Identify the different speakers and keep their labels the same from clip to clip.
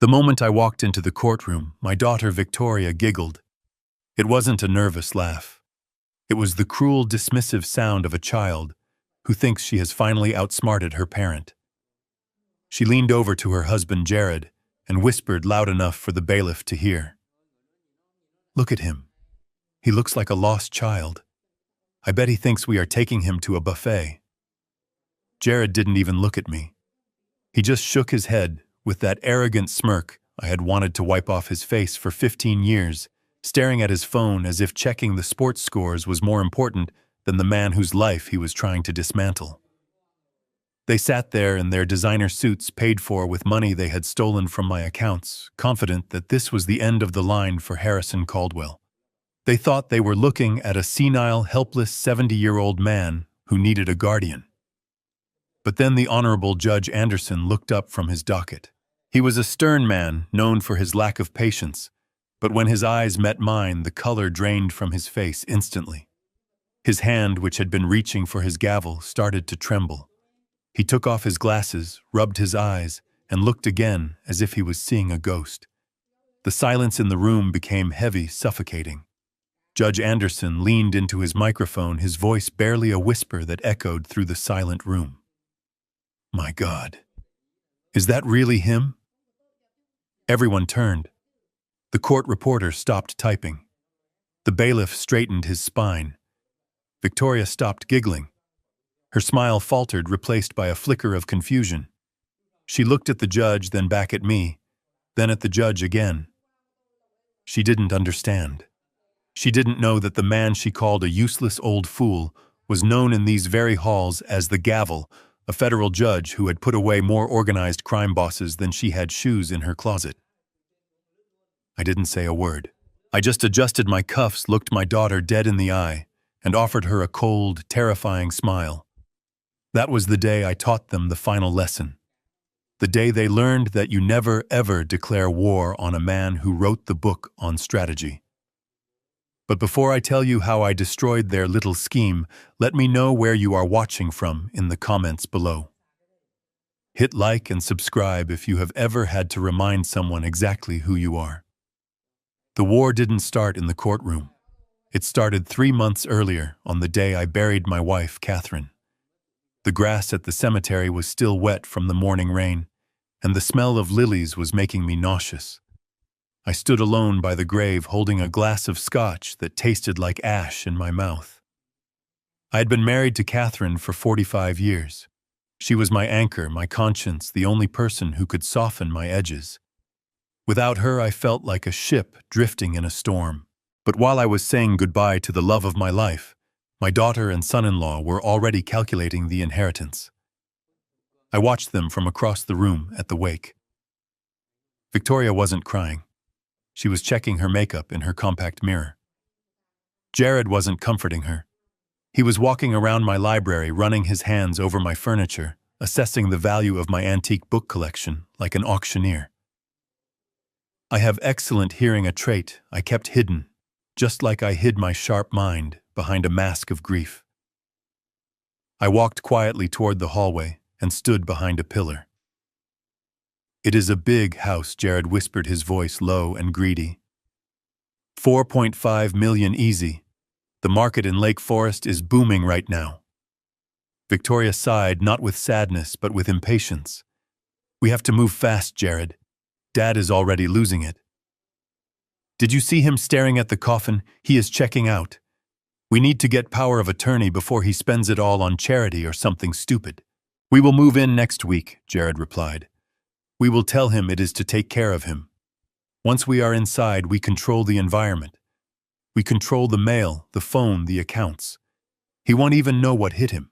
Speaker 1: The moment I walked into the courtroom, my daughter Victoria giggled. It wasn't a nervous laugh. It was the cruel, dismissive sound of a child who thinks she has finally outsmarted her parent. She leaned over to her husband Jared and whispered loud enough for the bailiff to hear. "Look at him. He looks like a lost child. I bet he thinks we are taking him to a buffet." Jared didn't even look at me. He just shook his head with that arrogant smirk I had wanted to wipe off his face for 15 years, staring at his phone as if checking the sports scores was more important than the man whose life he was trying to dismantle. They sat there in their designer suits paid for with money they had stolen from my accounts, confident that this was the end of the line for Harrison Caldwell. They thought they were looking at a senile, helpless 70-year-old man who needed a guardian. But then the Honorable Judge Anderson looked up from his docket. He was a stern man, known for his lack of patience, but when his eyes met mine, the color drained from his face instantly. His hand, which had been reaching for his gavel, started to tremble. He took off his glasses, rubbed his eyes, and looked again as if he was seeing a ghost. The silence in the room became heavy, suffocating. Judge Anderson leaned into his microphone, his voice barely a whisper that echoed through the silent room. "My God, is that really him?" Everyone turned. The court reporter stopped typing. The bailiff straightened his spine. Victoria stopped giggling. Her smile faltered, replaced by a flicker of confusion. She looked at the judge, then back at me, then at the judge again. She didn't understand. She didn't know that the man she called a useless old fool was known in these very halls as the Gavel, a federal judge who had put away more organized crime bosses than she had shoes in her closet. I didn't say a word. I just adjusted my cuffs, looked my daughter dead in the eye, and offered her a cold, terrifying smile. That was the day I taught them the final lesson. The day they learned that you never, ever declare war on a man who wrote the book on strategy. But before I tell you how I destroyed their little scheme, let me know where you are watching from in the comments below. Hit like and subscribe if you have ever had to remind someone exactly who you are. The war didn't start in the courtroom. It started 3 months earlier, on the day I buried my wife, Catherine. The grass at the cemetery was still wet from the morning rain, and the smell of lilies was making me nauseous. I stood alone by the grave, holding a glass of scotch that tasted like ash in my mouth. I had been married to Catherine for 45 years. She was my anchor, my conscience, the only person who could soften my edges. Without her, I felt like a ship drifting in a storm. But while I was saying goodbye to the love of my life, my daughter and son-in-law were already calculating the inheritance. I watched them from across the room at the wake. Victoria wasn't crying. She was checking her makeup in her compact mirror. Jared wasn't comforting her. He was walking around my library, running his hands over my furniture, assessing the value of my antique book collection like an auctioneer. I have excellent hearing, a trait I kept hidden, just like I hid my sharp mind behind a mask of grief. I walked quietly toward the hallway and stood behind a pillar. "It is a big house," Jared whispered, his voice low and greedy. 4.5 million easy. The market in Lake Forest is booming right now." Victoria sighed, not with sadness, but with impatience. "We have to move fast, Jared. Dad is already losing it." "Did you see him staring at the coffin? He is checking out. We need to get power of attorney before he spends it all on charity or something stupid." "We will move in next week," Jared replied. "We will tell him it is to take care of him. Once we are inside, we control the environment. We control the mail, the phone, the accounts. He won't even know what hit him."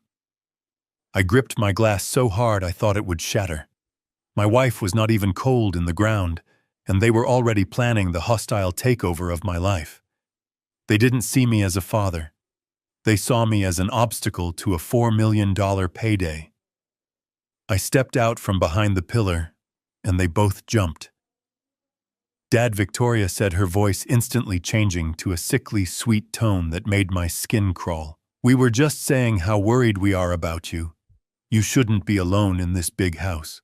Speaker 1: I gripped my glass so hard I thought it would shatter. My wife was not even cold in the ground, and they were already planning the hostile takeover of my life. They didn't see me as a father. They saw me as an obstacle to a $4 million payday. I stepped out from behind the pillar, and they both jumped. "Dad," Victoria said, her voice instantly changing to a sickly, sweet tone that made my skin crawl. "We were just saying how worried we are about you. You shouldn't be alone in this big house."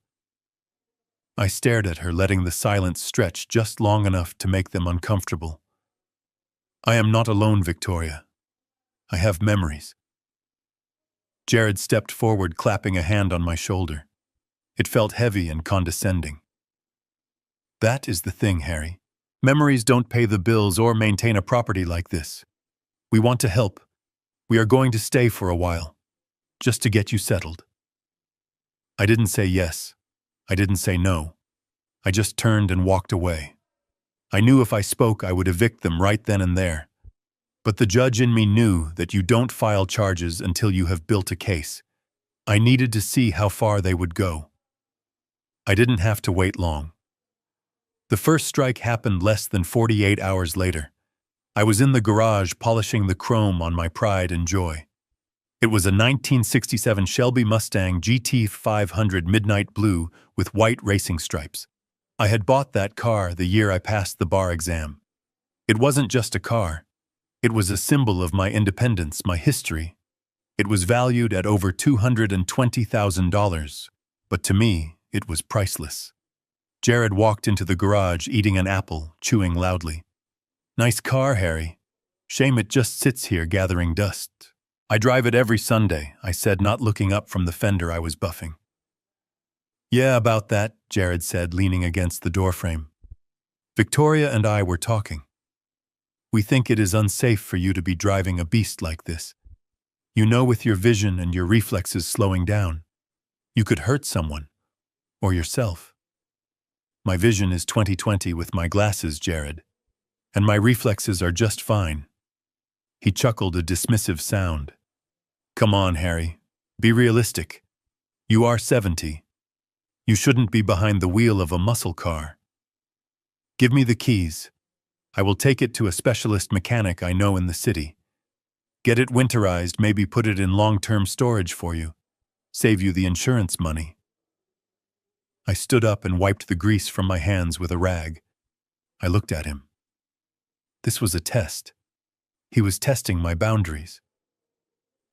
Speaker 1: I stared at her, letting the silence stretch just long enough to make them uncomfortable. I am not alone, Victoria. I have memories. Jared stepped forward, clapping a hand on my shoulder. It felt heavy and condescending. That is the thing, Harry. Memories don't pay the bills or maintain a property like this. We want to help. We are going to stay for a while, just to get you settled. I didn't say yes. I didn't say no. I just turned and walked away. I knew if I spoke, I would evict them right then and there. But the judge in me knew that you don't file charges until you have built a case. I needed to see how far they would go. I didn't have to wait long. The first strike happened less than 48 hours later. I was in the garage polishing the chrome on my pride and joy. It was a 1967 Shelby Mustang GT 500 Midnight Blue with white racing stripes. I had bought that car the year I passed the bar exam. It wasn't just a car. It was a symbol of my independence, my history. It was valued at over $220,000, but to me, it was priceless. Jared walked into the garage eating an apple, chewing loudly. Nice car, Harry. Shame it just sits here gathering dust. I drive it every Sunday, I said, not looking up from the fender I was buffing. Yeah, about that, Jared said, leaning against the doorframe. Victoria and I were talking. We think it is unsafe for you to be driving a beast like this. You know, with your vision and your reflexes slowing down, you could hurt someone, or yourself. My vision is 20/20 with my glasses, Jared, and my reflexes are just fine. He chuckled, a dismissive sound. Come on, Harry. Be realistic. You are 70. You shouldn't be behind the wheel of a muscle car. Give me the keys. I will take it to a specialist mechanic I know in the city. Get it winterized, maybe put it in long-term storage for you. Save you the insurance money. I stood up and wiped the grease from my hands with a rag. I looked at him. This was a test. He was testing my boundaries.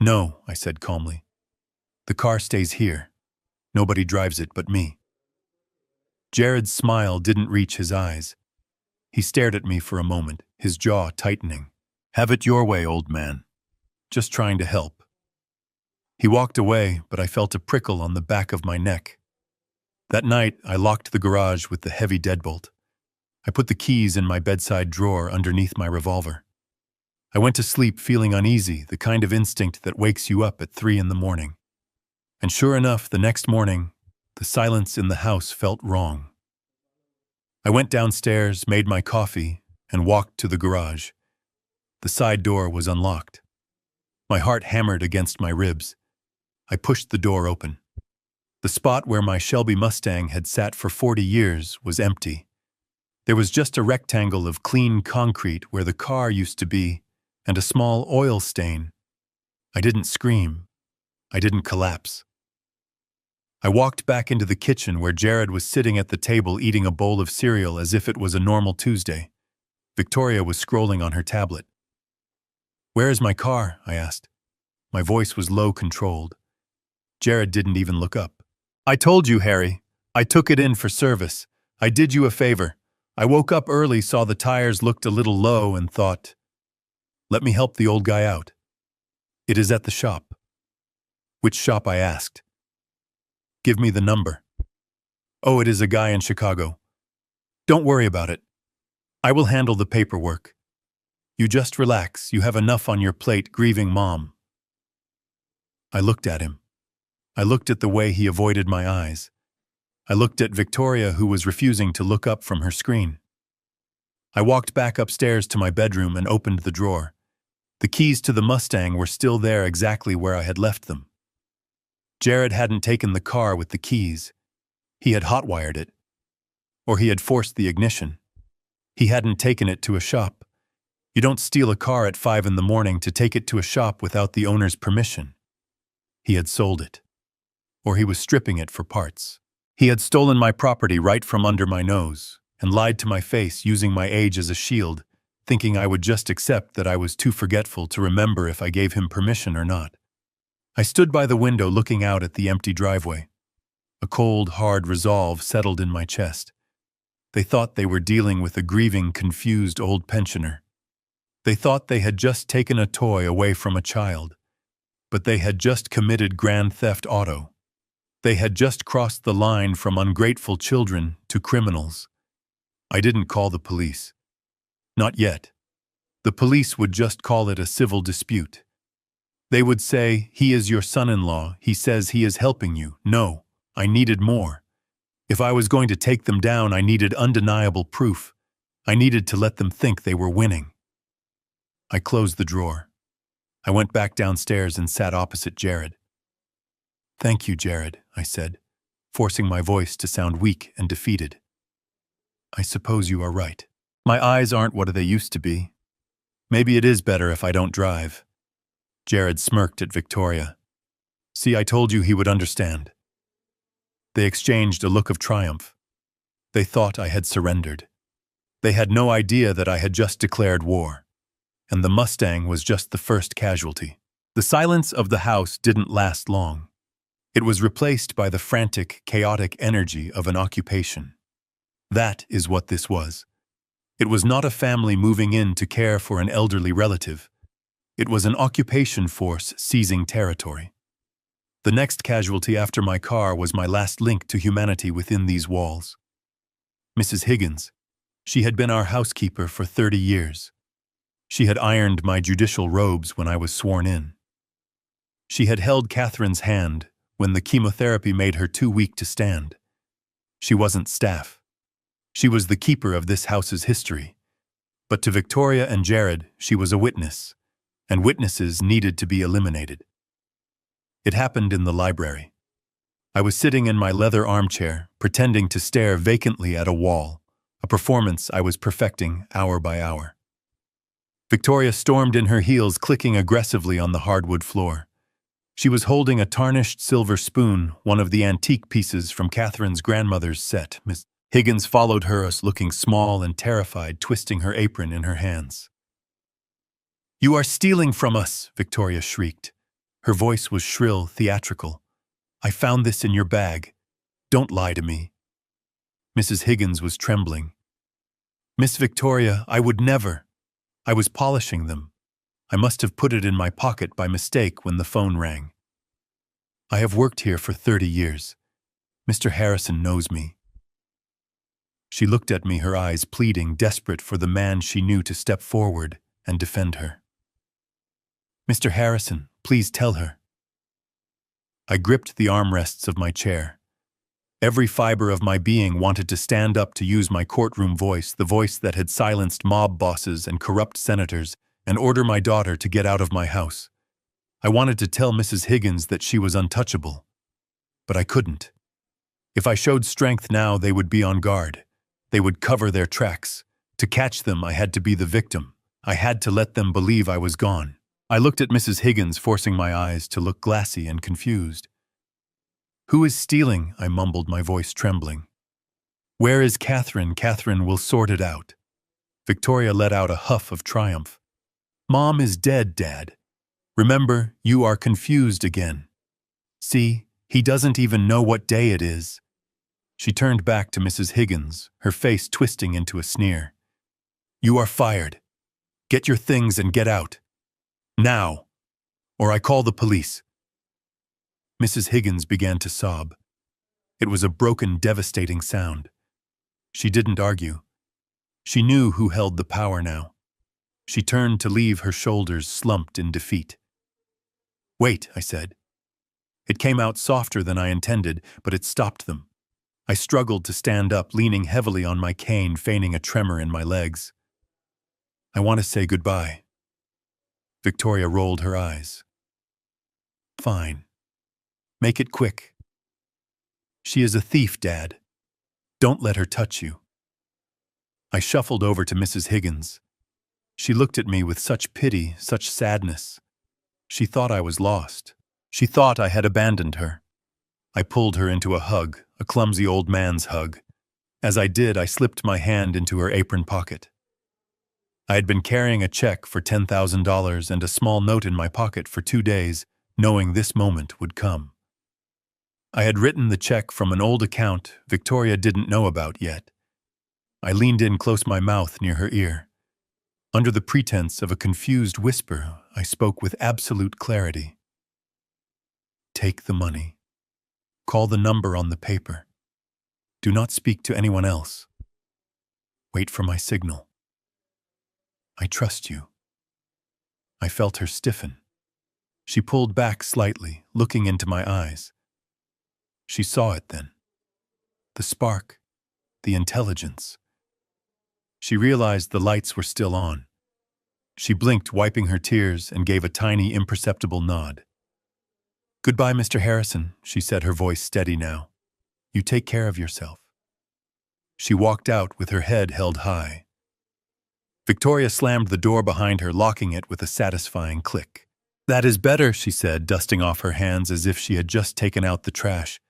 Speaker 1: No, I said calmly. The car stays here. Nobody drives it but me. Jared's smile didn't reach his eyes. He stared at me for a moment, his jaw tightening. Have it your way, old man. Just trying to help. He walked away, but I felt a prickle on the back of my neck. That night, I locked the garage with the heavy deadbolt. I put the keys in my bedside drawer underneath my revolver. I went to sleep feeling uneasy, the kind of instinct that wakes you up at 3 a.m. And sure enough, the next morning, the silence in the house felt wrong. I went downstairs, made my coffee, and walked to the garage. The side door was unlocked. My heart hammered against my ribs. I pushed the door open. The spot where my Shelby Mustang had sat for 40 years was empty. There was just a rectangle of clean concrete where the car used to be, and a small oil stain. I didn't scream. I didn't collapse. I walked back into the kitchen where Jared was sitting at the table eating a bowl of cereal as if it was a normal Tuesday. Victoria was scrolling on her tablet. Where is my car? I asked. My voice was low, controlled. Jared didn't even look up. I told you, Harry. I took it in for service. I did you a favor. I woke up early, saw the tires looked a little low, and thought, let me help the old guy out. It is at the shop. Which shop? I asked. Give me the number. Oh, it is a guy in Chicago. Don't worry about it. I will handle the paperwork. You just relax. You have enough on your plate grieving Mom. I looked at him. I looked at the way he avoided my eyes. I looked at Victoria, who was refusing to look up from her screen. I walked back upstairs to my bedroom and opened the drawer. The keys to the Mustang were still there, exactly where I had left them. Jared hadn't taken the car with the keys. He had hotwired it. Or he had forced the ignition. He hadn't taken it to a shop. You don't steal a car at 5 a.m. to take it to a shop without the owner's permission. He had sold it. Or he was stripping it for parts. He had stolen my property right from under my nose and lied to my face, using my age as a shield, thinking I would just accept that I was too forgetful to remember if I gave him permission or not. I stood by the window looking out at the empty driveway. A cold, hard resolve settled in my chest. They thought they were dealing with a grieving, confused old pensioner. They thought they had just taken a toy away from a child. But they had just committed grand theft auto. They had just crossed the line from ungrateful children to criminals. I didn't call the police. Not yet. The police would just call it a civil dispute. They would say, "He is your son-in-law, he says he is helping you." No, I needed more. If I was going to take them down, I needed undeniable proof. I needed to let them think they were winning. I closed the drawer. I went back downstairs and sat opposite Jared. "Thank you, Jared," I said, forcing my voice to sound weak and defeated. "I suppose you are right. My eyes aren't what they used to be. Maybe it is better if I don't drive." Jared smirked at Victoria. "See, I told you he would understand." They exchanged a look of triumph. They thought I had surrendered. They had no idea that I had just declared war. And the Mustang was just the first casualty. The silence of the house didn't last long. It was replaced by the frantic, chaotic energy of an occupation. That is what this was. It was not a family moving in to care for an elderly relative. It was an occupation force seizing territory. The next casualty after my car was my last link to humanity within these walls. Mrs. Higgins. She had been our housekeeper for 30 years. She had ironed my judicial robes when I was sworn in. She had held Catherine's hand when the chemotherapy made her too weak to stand. She wasn't staff. She was the keeper of this house's history. But to Victoria and Jared, she was a witness, and witnesses needed to be eliminated. It happened in the library. I was sitting in my leather armchair, pretending to stare vacantly at a wall, a performance I was perfecting hour by hour. Victoria stormed in her heels, clicking aggressively on the hardwood floor. She was holding a tarnished silver spoon, one of the antique pieces from Catherine's grandmother's set. Miss Higgins followed her, looking small and terrified, twisting her apron in her hands. "You are stealing from us," Victoria shrieked. Her voice was shrill, theatrical. "I found this in your bag. Don't lie to me." Mrs. Higgins was trembling. "Miss Victoria, I would never. I was polishing them. I must have put it in my pocket by mistake when the phone rang. I have worked here for 30 years. Mr. Harrison knows me." She looked at me, her eyes pleading, desperate for the man she knew to step forward and defend her. "Mr. Harrison, please tell her." I gripped the armrests of my chair. Every fiber of my being wanted to stand up to use my courtroom voice, the voice that had silenced mob bosses and corrupt senators, and order my daughter to get out of my house. I wanted to tell Mrs. Higgins that she was untouchable. But I couldn't. If I showed strength now, they would be on guard. They would cover their tracks. To catch them, I had to be the victim. I had to let them believe I was gone. I looked at Mrs. Higgins, forcing my eyes to look glassy and confused. "Who is stealing?" I mumbled, my voice trembling. "Where is Catherine? Catherine will sort it out." Victoria let out a huff of triumph. "Mom is dead, Dad. Remember, you are confused again. See, he doesn't even know what day it is." She turned back to Mrs. Higgins, her face twisting into a sneer. "You are fired. Get your things and get out. Now, or I call the police." Mrs. Higgins began to sob. It was a broken, devastating sound. She didn't argue. She knew who held the power now. She turned to leave, her shoulders slumped in defeat. "Wait," I said. It came out softer than I intended, but it stopped them. I struggled to stand up, leaning heavily on my cane, feigning a tremor in my legs. "I want to say goodbye." Victoria rolled her eyes. "Fine. Make it quick. She is a thief, Dad. Don't let her touch you." I shuffled over to Mrs. Higgins. She looked at me with such pity, such sadness. She thought I was lost. She thought I had abandoned her. I pulled her into a hug, a clumsy old man's hug. As I did, I slipped my hand into her apron pocket. I had been carrying a check for $10,000 and a small note in my pocket for 2 days, knowing this moment would come. I had written the check from an old account Victoria didn't know about yet. I leaned in close my mouth near her ear. Under the pretense of a confused whisper, I spoke with absolute clarity. Take the money. Call the number on the paper. Do not speak to anyone else. Wait for my signal. I trust you. I felt her stiffen. She pulled back slightly, looking into my eyes. She saw it then. The spark, the intelligence. She realized the lights were still on. She blinked, wiping her tears, and gave a tiny, imperceptible nod. Goodbye, Mr. Harrison, she said, her voice steady now. You take care of yourself. She walked out with her head held high. Victoria slammed the door behind her, locking it with a satisfying click. That is better, she said, dusting off her hands as if she had just taken out the trash.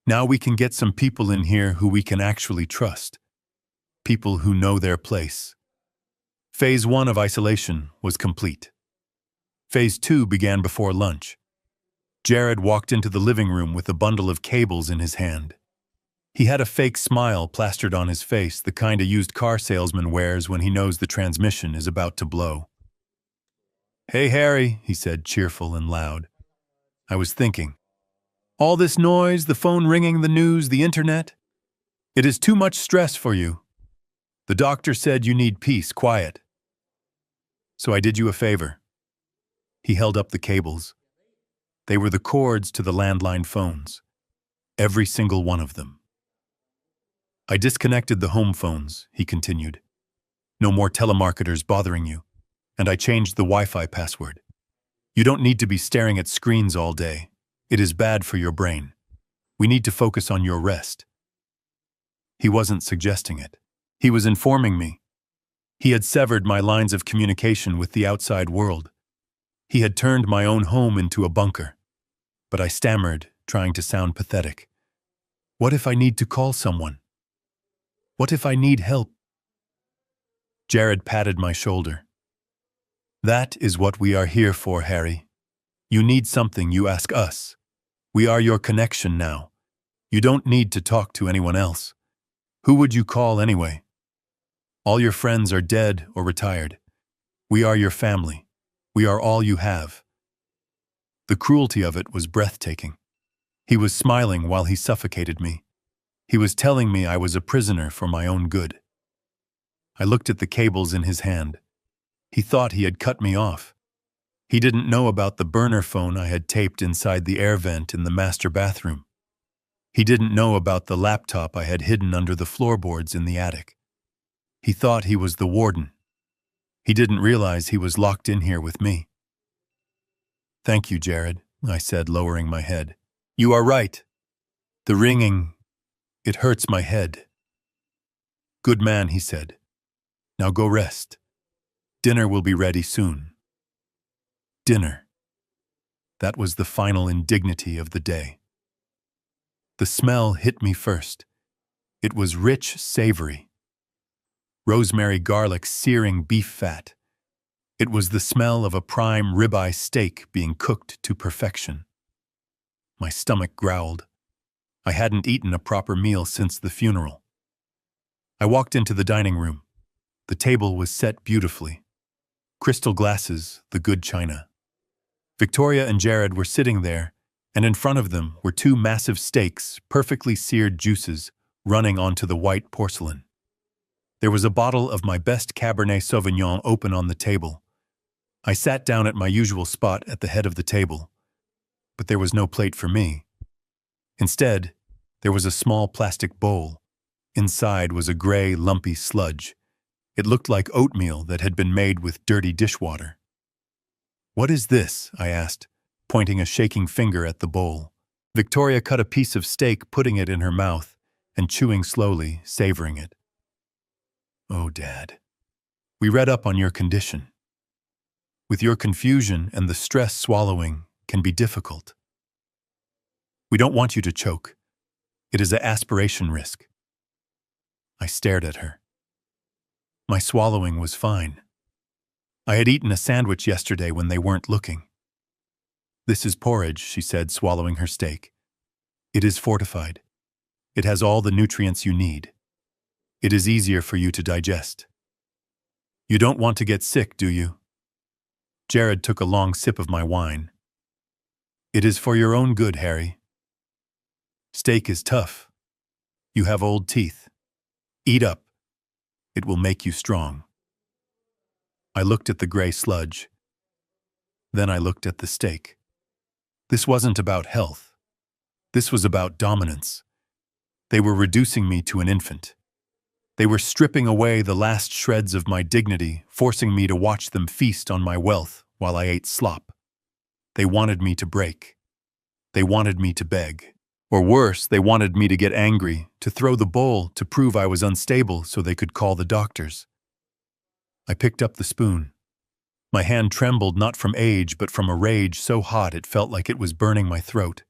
Speaker 1: Now we can get some people in here who we can actually trust. People who know their place. Phase 1 of isolation was complete. Phase 2 began before lunch. Jared walked into the living room with a bundle of cables in his hand. He had a fake smile plastered on his face, the kind a used car salesman wears when he knows the transmission is about to blow. Hey, Harry, he said, cheerful and loud. I was thinking. All this noise, the phone ringing, the news, the internet. It is too much stress for you. The doctor said you need peace, quiet. So I did you a favor. He held up the cables. They were the cords to the landline phones. Every single one of them. I disconnected the home phones, he continued. No more telemarketers bothering you. And I changed the Wi-Fi password. You don't need to be staring at screens all day. It is bad for your brain. We need to focus on your rest. He wasn't suggesting it. He was informing me. He had severed my lines of communication with the outside world. He had turned my own home into a bunker. But I stammered, trying to sound pathetic. What if I need to call someone? What if I need help? Jared patted my shoulder. That is what we are here for, Harry. You need something, you ask us. We are your connection now. You don't need to talk to anyone else. Who would you call anyway? All your friends are dead or retired. We are your family. We are all you have. The cruelty of it was breathtaking. He was smiling while he suffocated me. He was telling me I was a prisoner for my own good. I looked at the cables in his hand. He thought he had cut me off. He didn't know about the burner phone I had taped inside the air vent in the master bathroom. He didn't know about the laptop I had hidden under the floorboards in the attic. He thought he was the warden. He didn't realize he was locked in here with me. Thank you, Jared, I said, lowering my head. You are right. The ringing, it hurts my head. Good man, he said. Now go rest. Dinner will be ready soon. Dinner. That was the final indignity of the day. The smell hit me first. It was rich, savory. Rosemary, garlic, searing beef fat. It was the smell of a prime ribeye steak being cooked to perfection. My stomach growled. I hadn't eaten a proper meal since the funeral. I walked into the dining room. The table was set beautifully. Crystal glasses, the good china. Victoria and Jared were sitting there, and in front of them were two massive steaks, perfectly seared juices, running onto the white porcelain. There was a bottle of my best Cabernet Sauvignon open on the table. I sat down at my usual spot at the head of the table, but there was no plate for me. Instead, there was a small plastic bowl. Inside was a gray, lumpy sludge. It looked like oatmeal that had been made with dirty dishwater. What is this? I asked, pointing a shaking finger at the bowl. Victoria cut a piece of steak, putting it in her mouth, and chewing slowly, savoring it. Oh, Dad. We read up on your condition. With your confusion and the stress, swallowing can be difficult. We don't want you to choke. It is an aspiration risk. I stared at her. My swallowing was fine. I had eaten a sandwich yesterday when they weren't looking. This is porridge, she said, swallowing her steak. It is fortified. It has all the nutrients you need. It is easier for you to digest. You don't want to get sick, do you? Jared took a long sip of my wine. It is for your own good, Harry. Steak is tough. You have old teeth. Eat up. It will make you strong. I looked at the gray sludge. Then I looked at the steak. This wasn't about health. This was about dominance. They were reducing me to an infant. They were stripping away the last shreds of my dignity, forcing me to watch them feast on my wealth while I ate slop. They wanted me to break. They wanted me to beg. Or worse, they wanted me to get angry, to throw the bowl, to prove I was unstable so they could call the doctors. I picked up the spoon. My hand trembled not from age but from a rage so hot it felt like it was burning my throat.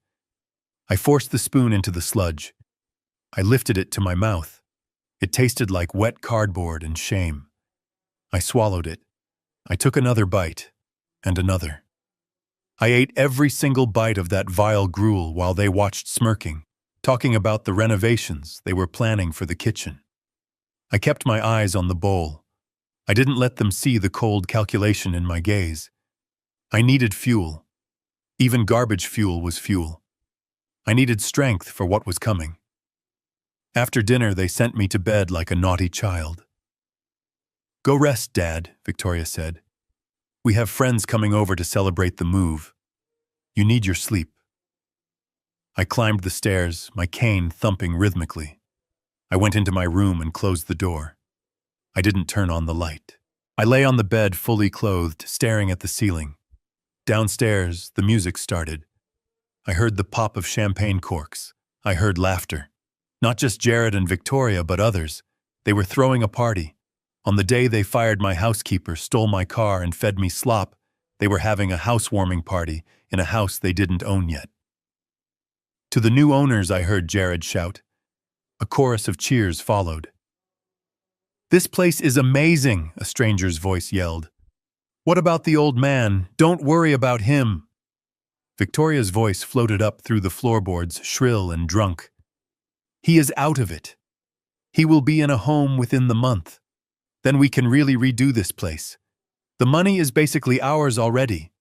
Speaker 1: I forced the spoon into the sludge. I lifted it to my mouth. It tasted like wet cardboard and shame. I swallowed it. I took another bite, and another. I ate every single bite of that vile gruel while they watched smirking, talking about the renovations they were planning for the kitchen. I kept my eyes on the bowl. I didn't let them see the cold calculation in my gaze. I needed fuel. Even garbage fuel was fuel. I needed strength for what was coming. After dinner, they sent me to bed like a naughty child. Go rest, Dad, Victoria said. We have friends coming over to celebrate the move. You need your sleep. I climbed the stairs, my cane thumping rhythmically. I went into my room and closed the door. I didn't turn on the light. I lay on the bed fully clothed, staring at the ceiling. Downstairs, the music started. I heard the pop of champagne corks. I heard laughter. Not just Jared and Victoria, but others. They were throwing a party. On the day they fired my housekeeper, stole my car, and fed me slop, they were having a housewarming party in a house they didn't own yet. To the new owners, I heard Jared shout. A chorus of cheers followed. This place is amazing, a stranger's voice yelled. What about the old man? Don't worry about him. Victoria's voice floated up through the floorboards, shrill and drunk. He is out of it. He will be in a home within the month. Then we can really redo this place. The money is basically ours already.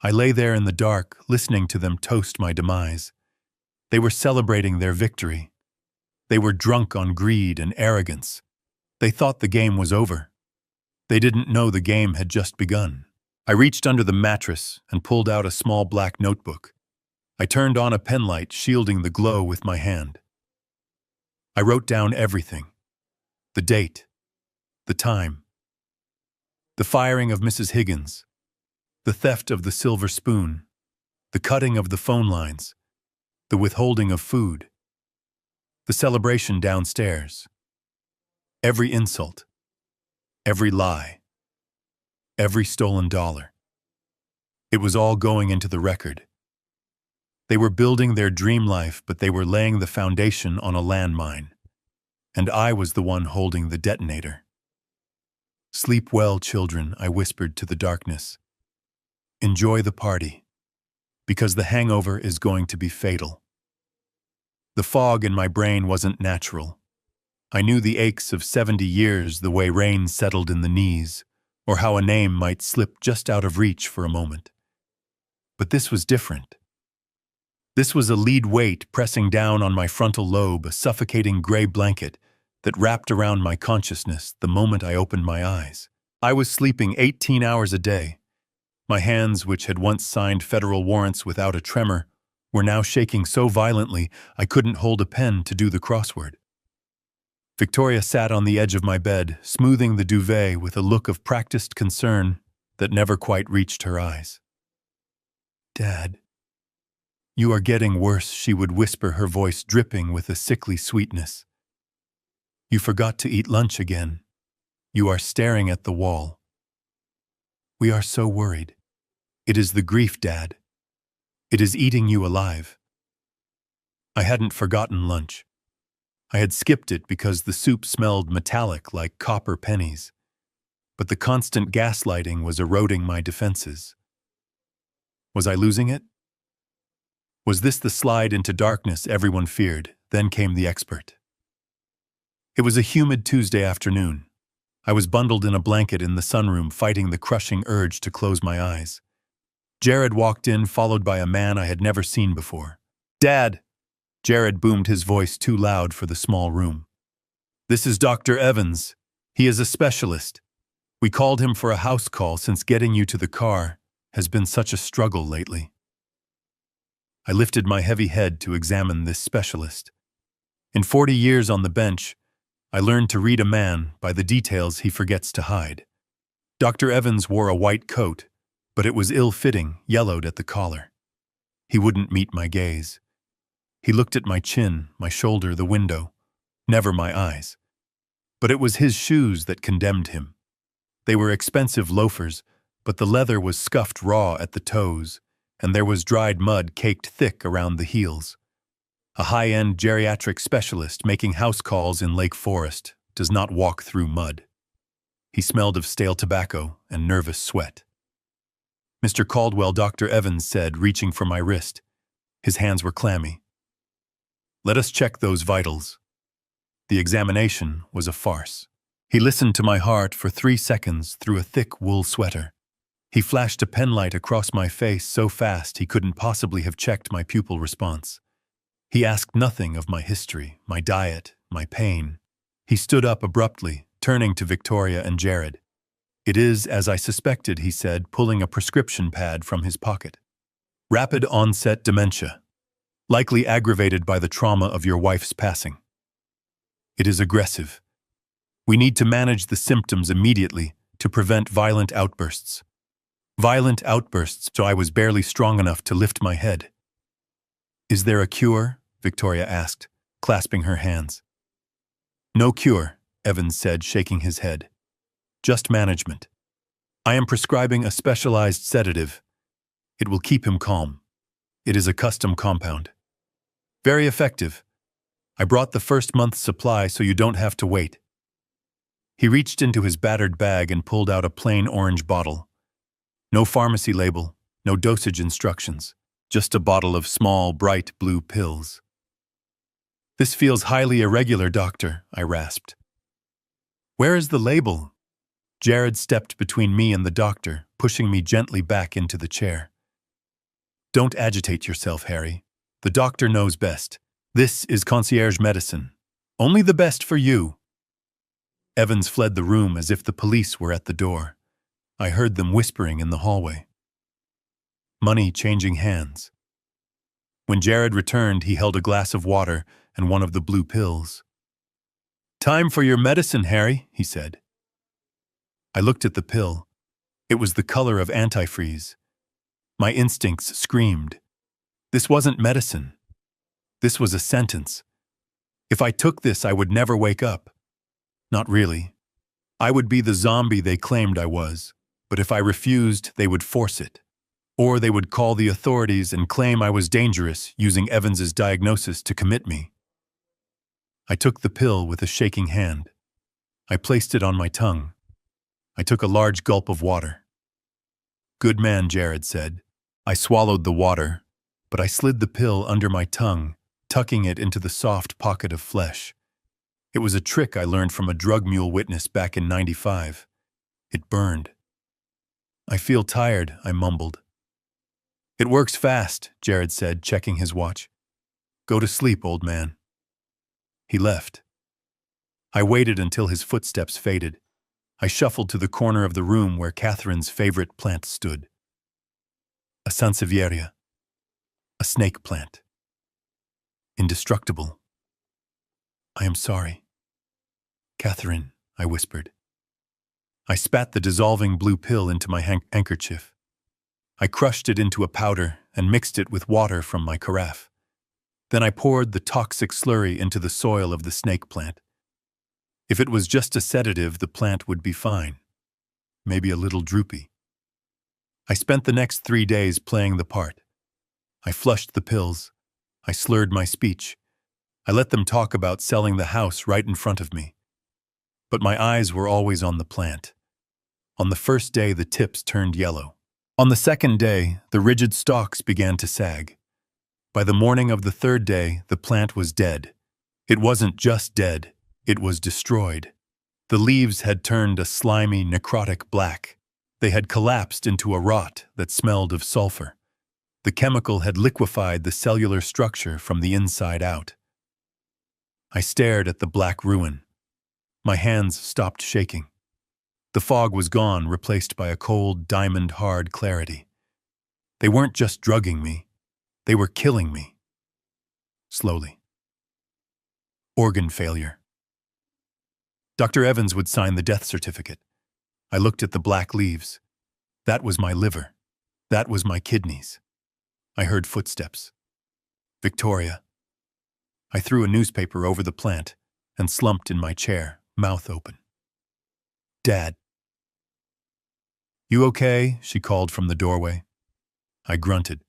Speaker 1: I lay there in the dark, listening to them toast my demise. They were celebrating their victory. They were drunk on greed and arrogance. They thought the game was over. They didn't know the game had just begun. I reached under the mattress and pulled out a small black notebook. I turned on a penlight, shielding the glow with my hand. I wrote down everything. The date. The time. The firing of Mrs. Higgins. The theft of the silver spoon. The cutting of the phone lines. The withholding of food. The celebration downstairs. Every insult. Every lie. Every stolen dollar. It was all going into the record. They were building their dream life, but they were laying the foundation on a landmine. And I was the one holding the detonator. Sleep well, children, I whispered to the darkness. Enjoy the party, because the hangover is going to be fatal. The fog in my brain wasn't natural. I knew the aches of 70 years, the way rain settled in the knees, or how a name might slip just out of reach for a moment. But this was different. This was a lead weight pressing down on my frontal lobe, a suffocating gray blanket that wrapped around my consciousness the moment I opened my eyes. I was sleeping 18 hours a day. My hands, which had once signed federal warrants without a tremor, were now shaking so violently I couldn't hold a pen to do the crossword. Victoria sat on the edge of my bed, smoothing the duvet with a look of practiced concern that never quite reached her eyes. Dad, you are getting worse, she would whisper, her voice dripping with a sickly sweetness. You forgot to eat lunch again. You are staring at the wall. We are so worried. It is the grief, Dad. It is eating you alive. I hadn't forgotten lunch. I had skipped it because the soup smelled metallic like copper pennies. But the constant gaslighting was eroding my defenses. Was I losing it? Was this the slide into darkness everyone feared? Then came the expert. It was a humid Tuesday afternoon. I was bundled in a blanket in the sunroom, fighting the crushing urge to close my eyes. Jared walked in, followed by a man I had never seen before. "Dad!" Jared boomed, his voice too loud for the small room. "This is Dr. Evans. He is a specialist. We called him for a house call since getting you to the car has been such a struggle lately." I lifted my heavy head to examine this specialist. In 40 years on the bench, I learned to read a man by the details he forgets to hide. Dr. Evans wore a white coat, but it was ill-fitting, yellowed at the collar. He wouldn't meet my gaze. He looked at my chin, my shoulder, the window, never my eyes. But it was his shoes that condemned him. They were expensive loafers, but the leather was scuffed raw at the toes, and there was dried mud caked thick around the heels. A high-end geriatric specialist making house calls in Lake Forest does not walk through mud. He smelled of stale tobacco and nervous sweat. "Mr. Caldwell," Dr. Evans said, reaching for my wrist. His hands were clammy. "Let us check those vitals." The examination was a farce. He listened to my heart for 3 seconds through a thick wool sweater. He flashed a penlight across my face so fast he couldn't possibly have checked my pupil response. He asked nothing of my history, my diet, my pain. He stood up abruptly, turning to Victoria and Jared. "It is as I suspected," he said, pulling a prescription pad from his pocket. "Rapid onset dementia, likely aggravated by the trauma of your wife's passing. It is aggressive. We need to manage the symptoms immediately to prevent violent outbursts." Violent outbursts, so I was barely strong enough to lift my head. "Is there a cure?" Victoria asked, clasping her hands. "No cure," Evans said, shaking his head. "Just management. I am prescribing a specialized sedative. It will keep him calm. It is a custom compound. Very effective. I brought the first month's supply so you don't have to wait." He reached into his battered bag and pulled out a plain orange bottle. No pharmacy label, no dosage instructions, just a bottle of small, bright blue pills. "This feels highly irregular, doctor," I rasped. "Where is the label?" Jared stepped between me and the doctor, pushing me gently back into the chair. "Don't agitate yourself, Harry. The doctor knows best. This is concierge medicine. Only the best for you." Evans fled the room as if the police were at the door. I heard them whispering in the hallway. Money changing hands. When Jared returned, he held a glass of water and one of the blue pills. "Time for your medicine, Harry," he said. I looked at the pill. It was the color of antifreeze. My instincts screamed. This wasn't medicine. This was a sentence. If I took this, I would never wake up. Not really. I would be the zombie they claimed I was, but if I refused, they would force it. Or they would call the authorities and claim I was dangerous, using Evans's diagnosis to commit me. I took the pill with a shaking hand. I placed it on my tongue. I took a large gulp of water. "Good man," Jared said. I swallowed the water, but I slid the pill under my tongue, tucking it into the soft pocket of flesh. It was a trick I learned from a drug mule witness back in '95. It burned. "I feel tired," I mumbled. "It works fast," Jared said, checking his watch. "Go to sleep, old man." He left. I waited until his footsteps faded. I shuffled to the corner of the room where Catherine's favorite plant stood. A sansevieria. A snake plant. Indestructible. "I am sorry." "Catherine," I whispered. I spat the dissolving blue pill into my handkerchief. I crushed it into a powder and mixed it with water from my carafe. Then I poured the toxic slurry into the soil of the snake plant. If it was just a sedative, the plant would be fine. Maybe a little droopy. I spent the next 3 days playing the part. I flushed the pills. I slurred my speech. I let them talk about selling the house right in front of me. But my eyes were always on the plant. On the first day, the tips turned yellow. On the second day, the rigid stalks began to sag. By the morning of the third day, the plant was dead. It wasn't just dead, it was destroyed. The leaves had turned a slimy, necrotic black. They had collapsed into a rot that smelled of sulfur. The chemical had liquefied the cellular structure from the inside out. I stared at the black ruin. My hands stopped shaking. The fog was gone, replaced by a cold, diamond-hard clarity. They weren't just drugging me. They were killing me. Slowly. Organ failure. Dr. Evans would sign the death certificate. I looked at the black leaves. That was my liver. That was my kidneys. I heard footsteps. Victoria. I threw a newspaper over the plant and slumped in my chair, mouth open. Dad. You okay? She called from the doorway. I grunted.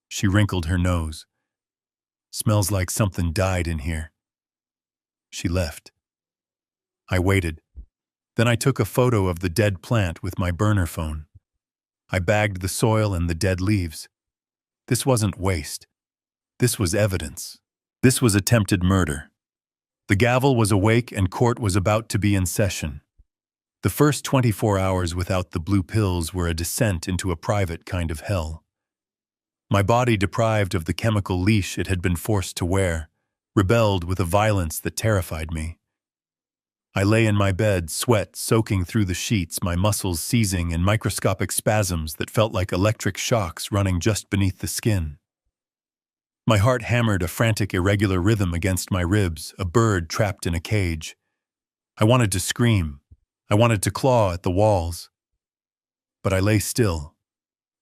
Speaker 1: She wrinkled her nose. Smells like something died in here. She left. I waited. Then I took a photo of the dead plant with my burner phone. I bagged the soil and the dead leaves. This wasn't waste. This was evidence. This was attempted murder. The gavel was awake and court was about to be in session. The first 24 hours without the blue pills were a descent into a private kind of hell. My body, deprived of the chemical leash it had been forced to wear, rebelled with a violence that terrified me. I lay in my bed, sweat soaking through the sheets, my muscles seizing in microscopic spasms that felt like electric shocks running just beneath the skin. My heart hammered a frantic, irregular rhythm against my ribs, a bird trapped in a cage. I wanted to scream. I wanted to claw at the walls. But I lay still.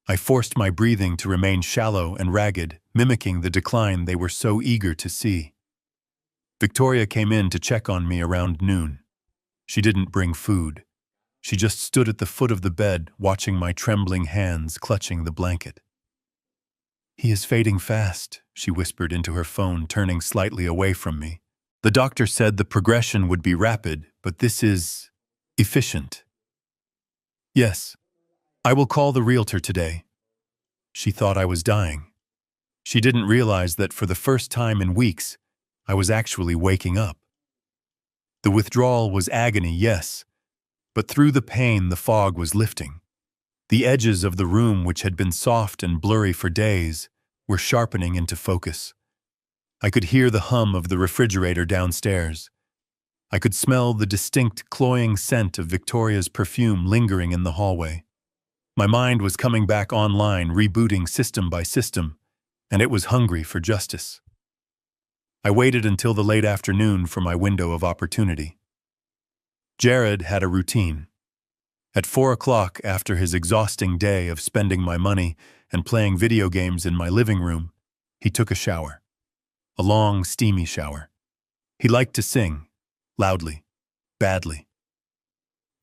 Speaker 1: I forced my breathing to remain shallow and ragged, mimicking the decline they were so eager to see. Victoria came in to check on me around noon. She didn't bring food. She just stood at the foot of the bed, watching my trembling hands clutching the blanket. He is fading fast, she whispered into her phone, turning slightly away from me. The doctor said the progression would be rapid, but this is efficient. Yes, I will call the realtor today. She thought I was dying. She didn't realize that for the first time in weeks, I was actually waking up. The withdrawal was agony, yes, but through the pain the fog was lifting. The edges of the room, which had been soft and blurry for days, were sharpening into focus. I could hear the hum of the refrigerator downstairs. I could smell the distinct, cloying scent of Victoria's perfume lingering in the hallway. My mind was coming back online, rebooting system by system, and it was hungry for justice. I waited until the late afternoon for my window of opportunity. Jared had a routine. At 4 o'clock, after his exhausting day of spending my money and playing video games in my living room, he took a shower. A long, steamy shower. He liked to sing, loudly, badly.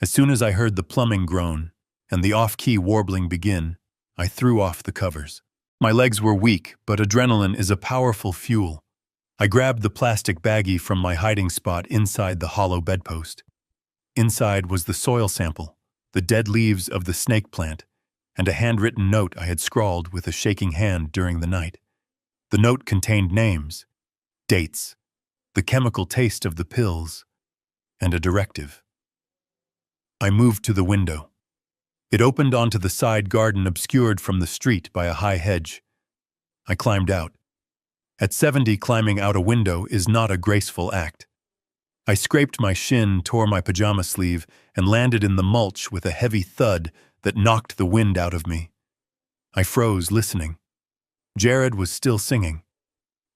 Speaker 1: As soon as I heard the plumbing groan and the off-key warbling begin, I threw off the covers. My legs were weak, but adrenaline is a powerful fuel. I grabbed the plastic baggie from my hiding spot inside the hollow bedpost. Inside was the soil sample, the dead leaves of the snake plant, and a handwritten note I had scrawled with a shaking hand during the night. The note contained names, dates, the chemical taste of the pills, and a directive. I moved to the window. It opened onto the side garden obscured from the street by a high hedge. I climbed out. At 70, climbing out a window is not a graceful act. I scraped my shin, tore my pajama sleeve, and landed in the mulch with a heavy thud that knocked the wind out of me. I froze, listening. Jared was still singing.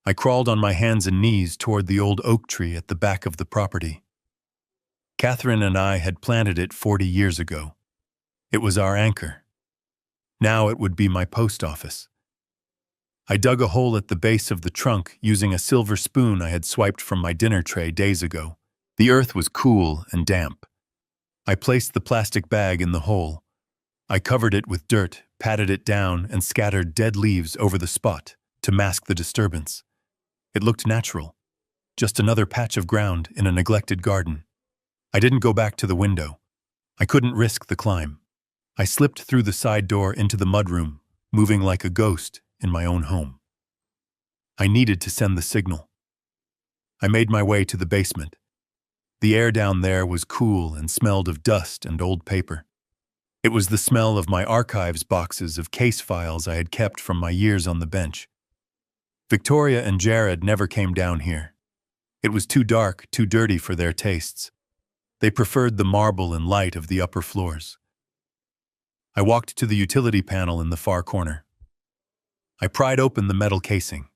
Speaker 1: I crawled on my hands and knees toward the old oak tree at the back of the property. Catherine and I had planted it 40 years ago. It was our anchor. Now it would be my post office. I dug a hole at the base of the trunk using a silver spoon I had swiped from my dinner tray days ago. The earth was cool and damp. I placed the plastic bag in the hole. I covered it with dirt, patted it down, and scattered dead leaves over the spot to mask the disturbance. It looked natural, just another patch of ground in a neglected garden. I didn't go back to the window. I couldn't risk the climb. I slipped through the side door into the mudroom, moving like a ghost in my own home. I needed to send the signal. I made my way to the basement. The air down there was cool and smelled of dust and old paper. It was the smell of my archives boxes of case files I had kept from my years on the bench. Victoria and Jared never came down here. It was too dark, too dirty for their tastes. They preferred the marble and light of the upper floors. I walked to the utility panel in the far corner. I pried open the metal casing.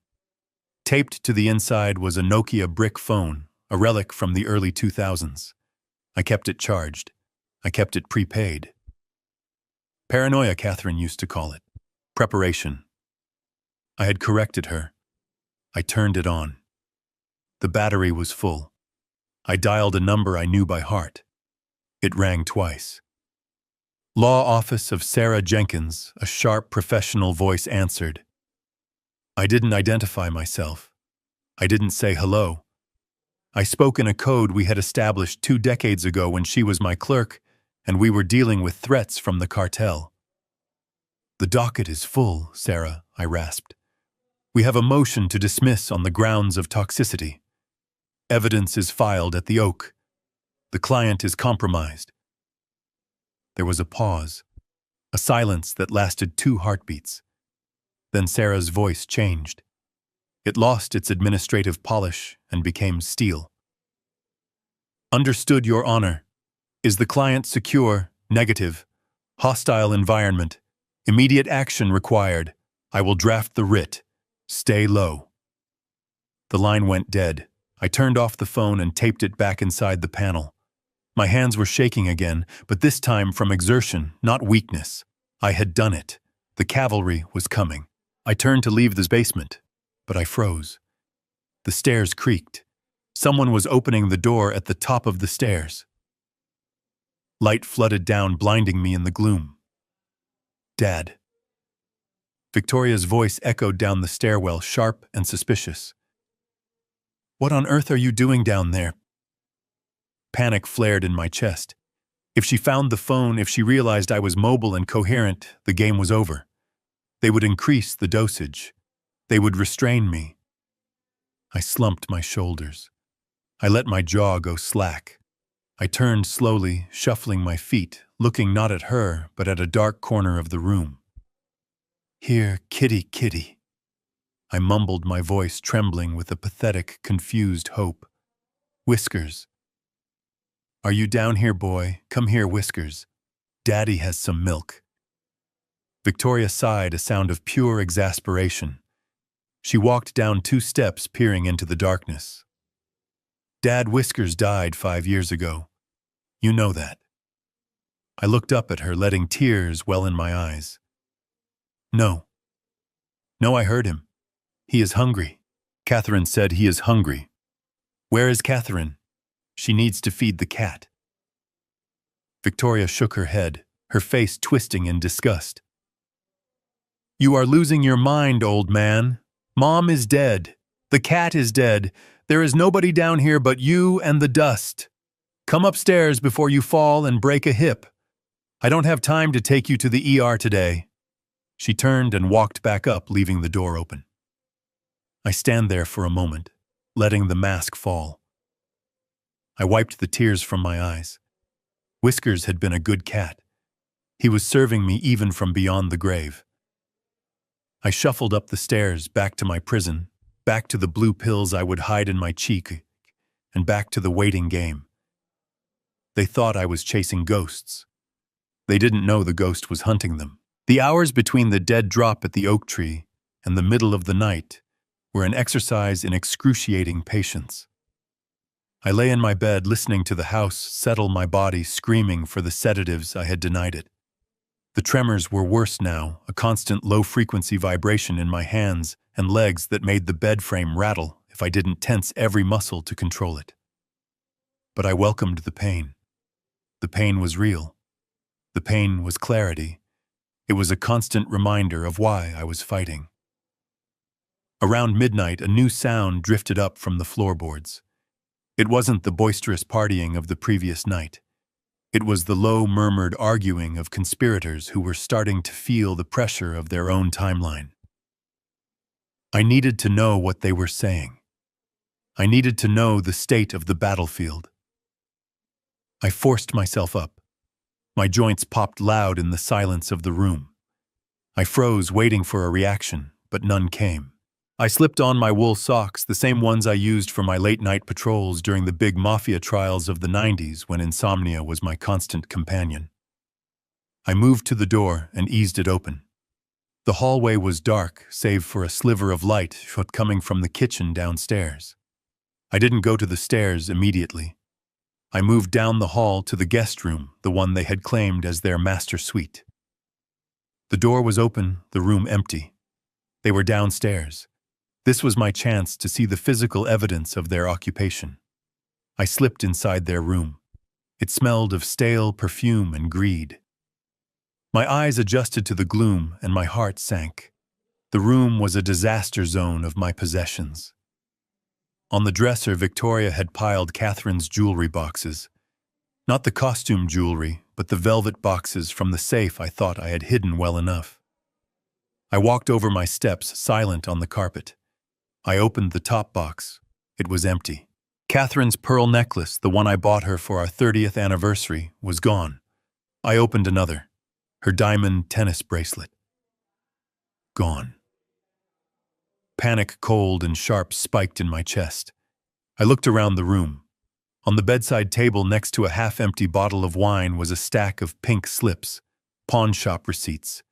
Speaker 1: Taped to the inside was a Nokia brick phone, a relic from the early 2000s. I kept it charged. I kept it prepaid. Paranoia, Catherine used to call it. Preparation. I had corrected her. I turned it on. The battery was full. I dialed a number I knew by heart. It rang twice. Law Office of Sarah Jenkins, a sharp professional voice answered. I didn't identify myself. I didn't say hello. I spoke in a code we had established 2 decades ago when she was my clerk, and we were dealing with threats from the cartel. The docket is full, Sarah, I rasped. We have a motion to dismiss on the grounds of toxicity. Evidence is filed at the Oak. The client is compromised. There was a pause, a silence that lasted 2 heartbeats. Then Sarah's voice changed. It lost its administrative polish and became steel. Understood, Your Honor. Is the client secure? Negative. Hostile environment. Immediate action required. I will draft the writ. Stay low. The line went dead. I turned off the phone and taped it back inside the panel. My hands were shaking again, but this time from exertion, not weakness. I had done it. The cavalry was coming. I turned to leave the basement, but I froze. The stairs creaked. Someone was opening the door at the top of the stairs. Light flooded down, blinding me in the gloom. Dad. Victoria's voice echoed down the stairwell, sharp and suspicious. What on earth are you doing down there? Panic flared in my chest. If she found the phone, if she realized I was mobile and coherent, the game was over. They would increase the dosage. They would restrain me. I slumped my shoulders. I let my jaw go slack. I turned slowly, shuffling my feet, looking not at her, but at a dark corner of the room. Here, kitty, kitty. I mumbled, my voice trembling with a pathetic, confused hope. Whiskers. Are you down here, boy? Come here, Whiskers. Daddy has some milk. Victoria sighed, a sound of pure exasperation. She walked down 2 steps, peering into the darkness. Dad, Whiskers died 5 years ago. You know that. I looked up at her, letting tears well in my eyes. No. No, I heard him. He is hungry. Catherine said he is hungry. Where is Catherine? She needs to feed the cat. Victoria shook her head, her face twisting in disgust. You are losing your mind, old man. Mom is dead. The cat is dead. There is nobody down here but you and the dust. Come upstairs before you fall and break a hip. I don't have time to take you to the ER today. She turned and walked back up, leaving the door open. I stand there for a moment, letting the mask fall. I wiped the tears from my eyes. Whiskers had been a good cat. He was serving me even from beyond the grave. I shuffled up the stairs, back to my prison, back to the blue pills I would hide in my cheek, and back to the waiting game. They thought I was chasing ghosts. They didn't know the ghost was hunting them. The hours between the dead drop at the oak tree and the middle of the night were an exercise in excruciating patience. I lay in my bed, listening to the house settle my body, screaming for the sedatives I had denied it. The tremors were worse now, a constant low-frequency vibration in my hands and legs that made the bed frame rattle if I didn't tense every muscle to control it. But I welcomed the pain. The pain was real. The pain was clarity. It was a constant reminder of why I was fighting. Around midnight, a new sound drifted up from the floorboards. It wasn't the boisterous partying of the previous night. It was the low, murmured arguing of conspirators who were starting to feel the pressure of their own timeline. I needed to know what they were saying. I needed to know the state of the battlefield. I forced myself up. My joints popped loud in the silence of the room. I froze, waiting for a reaction, but none came. I slipped on my wool socks, the same ones I used for my late-night patrols during the big mafia trials of the 90s when insomnia was my constant companion. I moved to the door and eased it open. The hallway was dark, save for a sliver of light coming from the kitchen downstairs. I didn't go to the stairs immediately. I moved down the hall to the guest room, the one they had claimed as their master suite. The door was open, the room empty. They were downstairs. This was my chance to see the physical evidence of their occupation. I slipped inside their room. It smelled of stale perfume and greed. My eyes adjusted to the gloom and my heart sank. The room was a disaster zone of my possessions. On the dresser, Victoria had piled Catherine's jewelry boxes. Not the costume jewelry, but the velvet boxes from the safe I thought I had hidden well enough. I walked over my steps, silent on the carpet. I opened the top box. It was empty. Catherine's pearl necklace, the one I bought her for our 30th anniversary, was gone. I opened another. Her diamond tennis bracelet. Gone. Panic, cold and sharp, spiked in my chest. I looked around the room. On the bedside table next to a half-empty bottle of wine was a stack of pink slips, pawn shop receipts.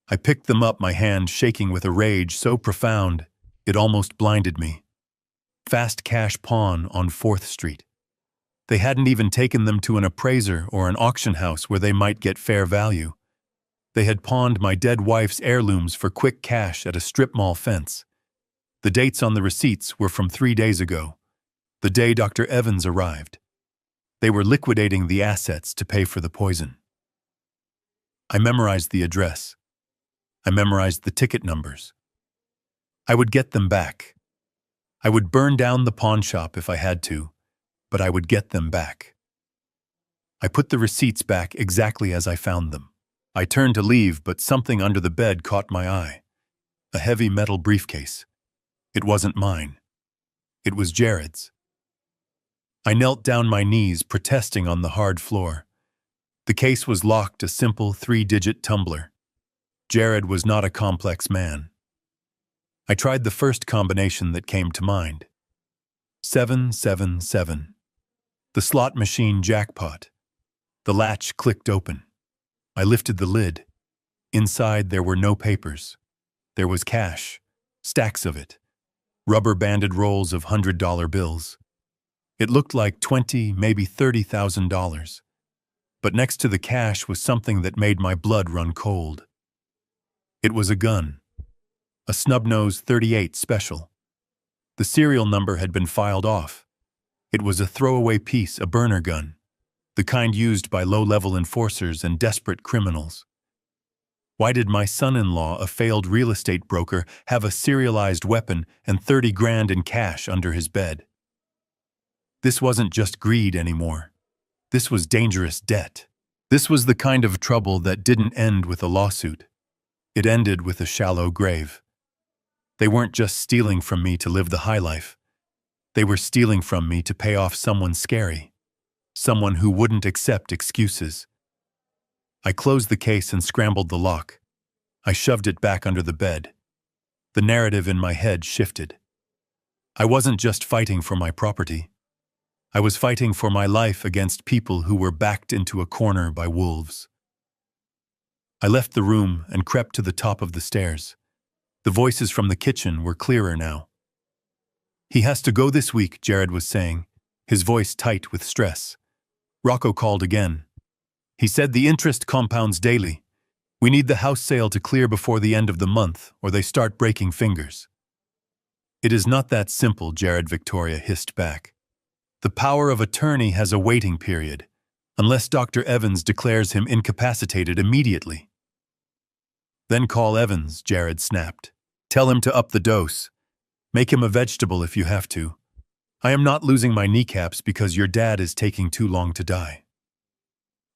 Speaker 1: I picked them up, my hand shaking with a rage so profound it almost blinded me. Fast cash pawn on 4th Street. They hadn't even taken them to an appraiser or an auction house where they might get fair value. They had pawned my dead wife's heirlooms for quick cash at a strip mall fence. The dates on the receipts were from 3 days ago, the day Dr. Evans arrived. They were liquidating the assets to pay for the poison. I memorized the address. I memorized the ticket numbers. I would get them back. I would burn down the pawn shop if I had to, but I would get them back. I put the receipts back exactly as I found them. I turned to leave, but something under the bed caught my eye. A heavy metal briefcase. It wasn't mine. It was Jared's. I knelt down my knees, protesting on the hard floor. The case was locked, a simple 3-digit tumbler. Jared was not a complex man. I tried the first combination that came to mind. 777. The slot machine jackpot. The latch clicked open. I lifted the lid. Inside there were no papers. There was cash, stacks of it, rubber-banded rolls of $100 bills. It looked like $20,000, maybe $30,000. But next to the cash was something that made my blood run cold. It was a gun. A snub-nose .38 special. The serial number had been filed off. It was a throwaway piece, a burner gun, the kind used by low-level enforcers and desperate criminals. Why did my son-in-law, a failed real estate broker, have a serialized weapon and 30 grand in cash under his bed? This wasn't just greed anymore. This was dangerous debt. This was the kind of trouble that didn't end with a lawsuit. It ended with a shallow grave. They weren't just stealing from me to live the high life. They were stealing from me to pay off someone scary, someone who wouldn't accept excuses. I closed the case and scrambled the lock. I shoved it back under the bed. The narrative in my head shifted. I wasn't just fighting for my property. I was fighting for my life against people who were backed into a corner by wolves. I left the room and crept to the top of the stairs. The voices from the kitchen were clearer now. "He has to go this week," Jared was saying, his voice tight with stress. Rocco called again. He said the interest compounds daily. We need the house sale to clear before the end of the month, or they start breaking fingers. "It is not that simple," Jared, Victoria hissed back. "The power of attorney has a waiting period, unless Dr. Evans declares him incapacitated immediately." "Then call Evans," Jared snapped. "Tell him to up the dose. Make him a vegetable if you have to. I am not losing my kneecaps because your dad is taking too long to die."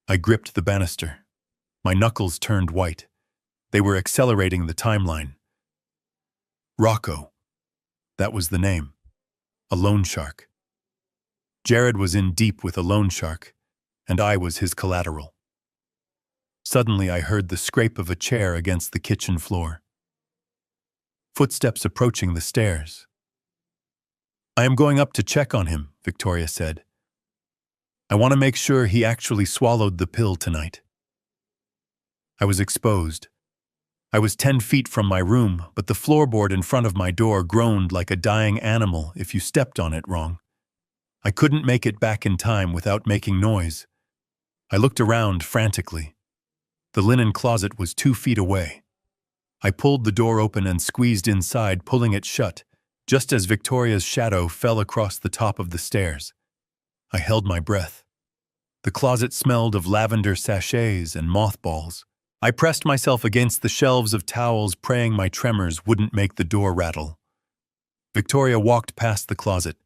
Speaker 1: I gripped the banister. My knuckles turned white. They were accelerating the timeline. "Rocco, That was the name. A loan shark. Jared was in deep with a loan shark, and I was his collateral. Suddenly I heard the scrape of a chair against the kitchen floor. Footsteps approaching the stairs. "I am going up to check on him," Victoria said. "I want to make sure he actually swallowed the pill tonight." I was exposed. I was 10 feet from my room, but the floorboard in front of my door groaned like a dying animal if you stepped on it wrong. I couldn't make it back in time without making noise. I looked around frantically. The linen closet was 2 feet away. I pulled the door open and squeezed inside, pulling it shut, just as Victoria's shadow fell across the top of the stairs. I held my breath. The closet smelled of lavender sachets and mothballs. I pressed myself against the shelves of towels, praying my tremors wouldn't make the door rattle. Victoria walked past the closet.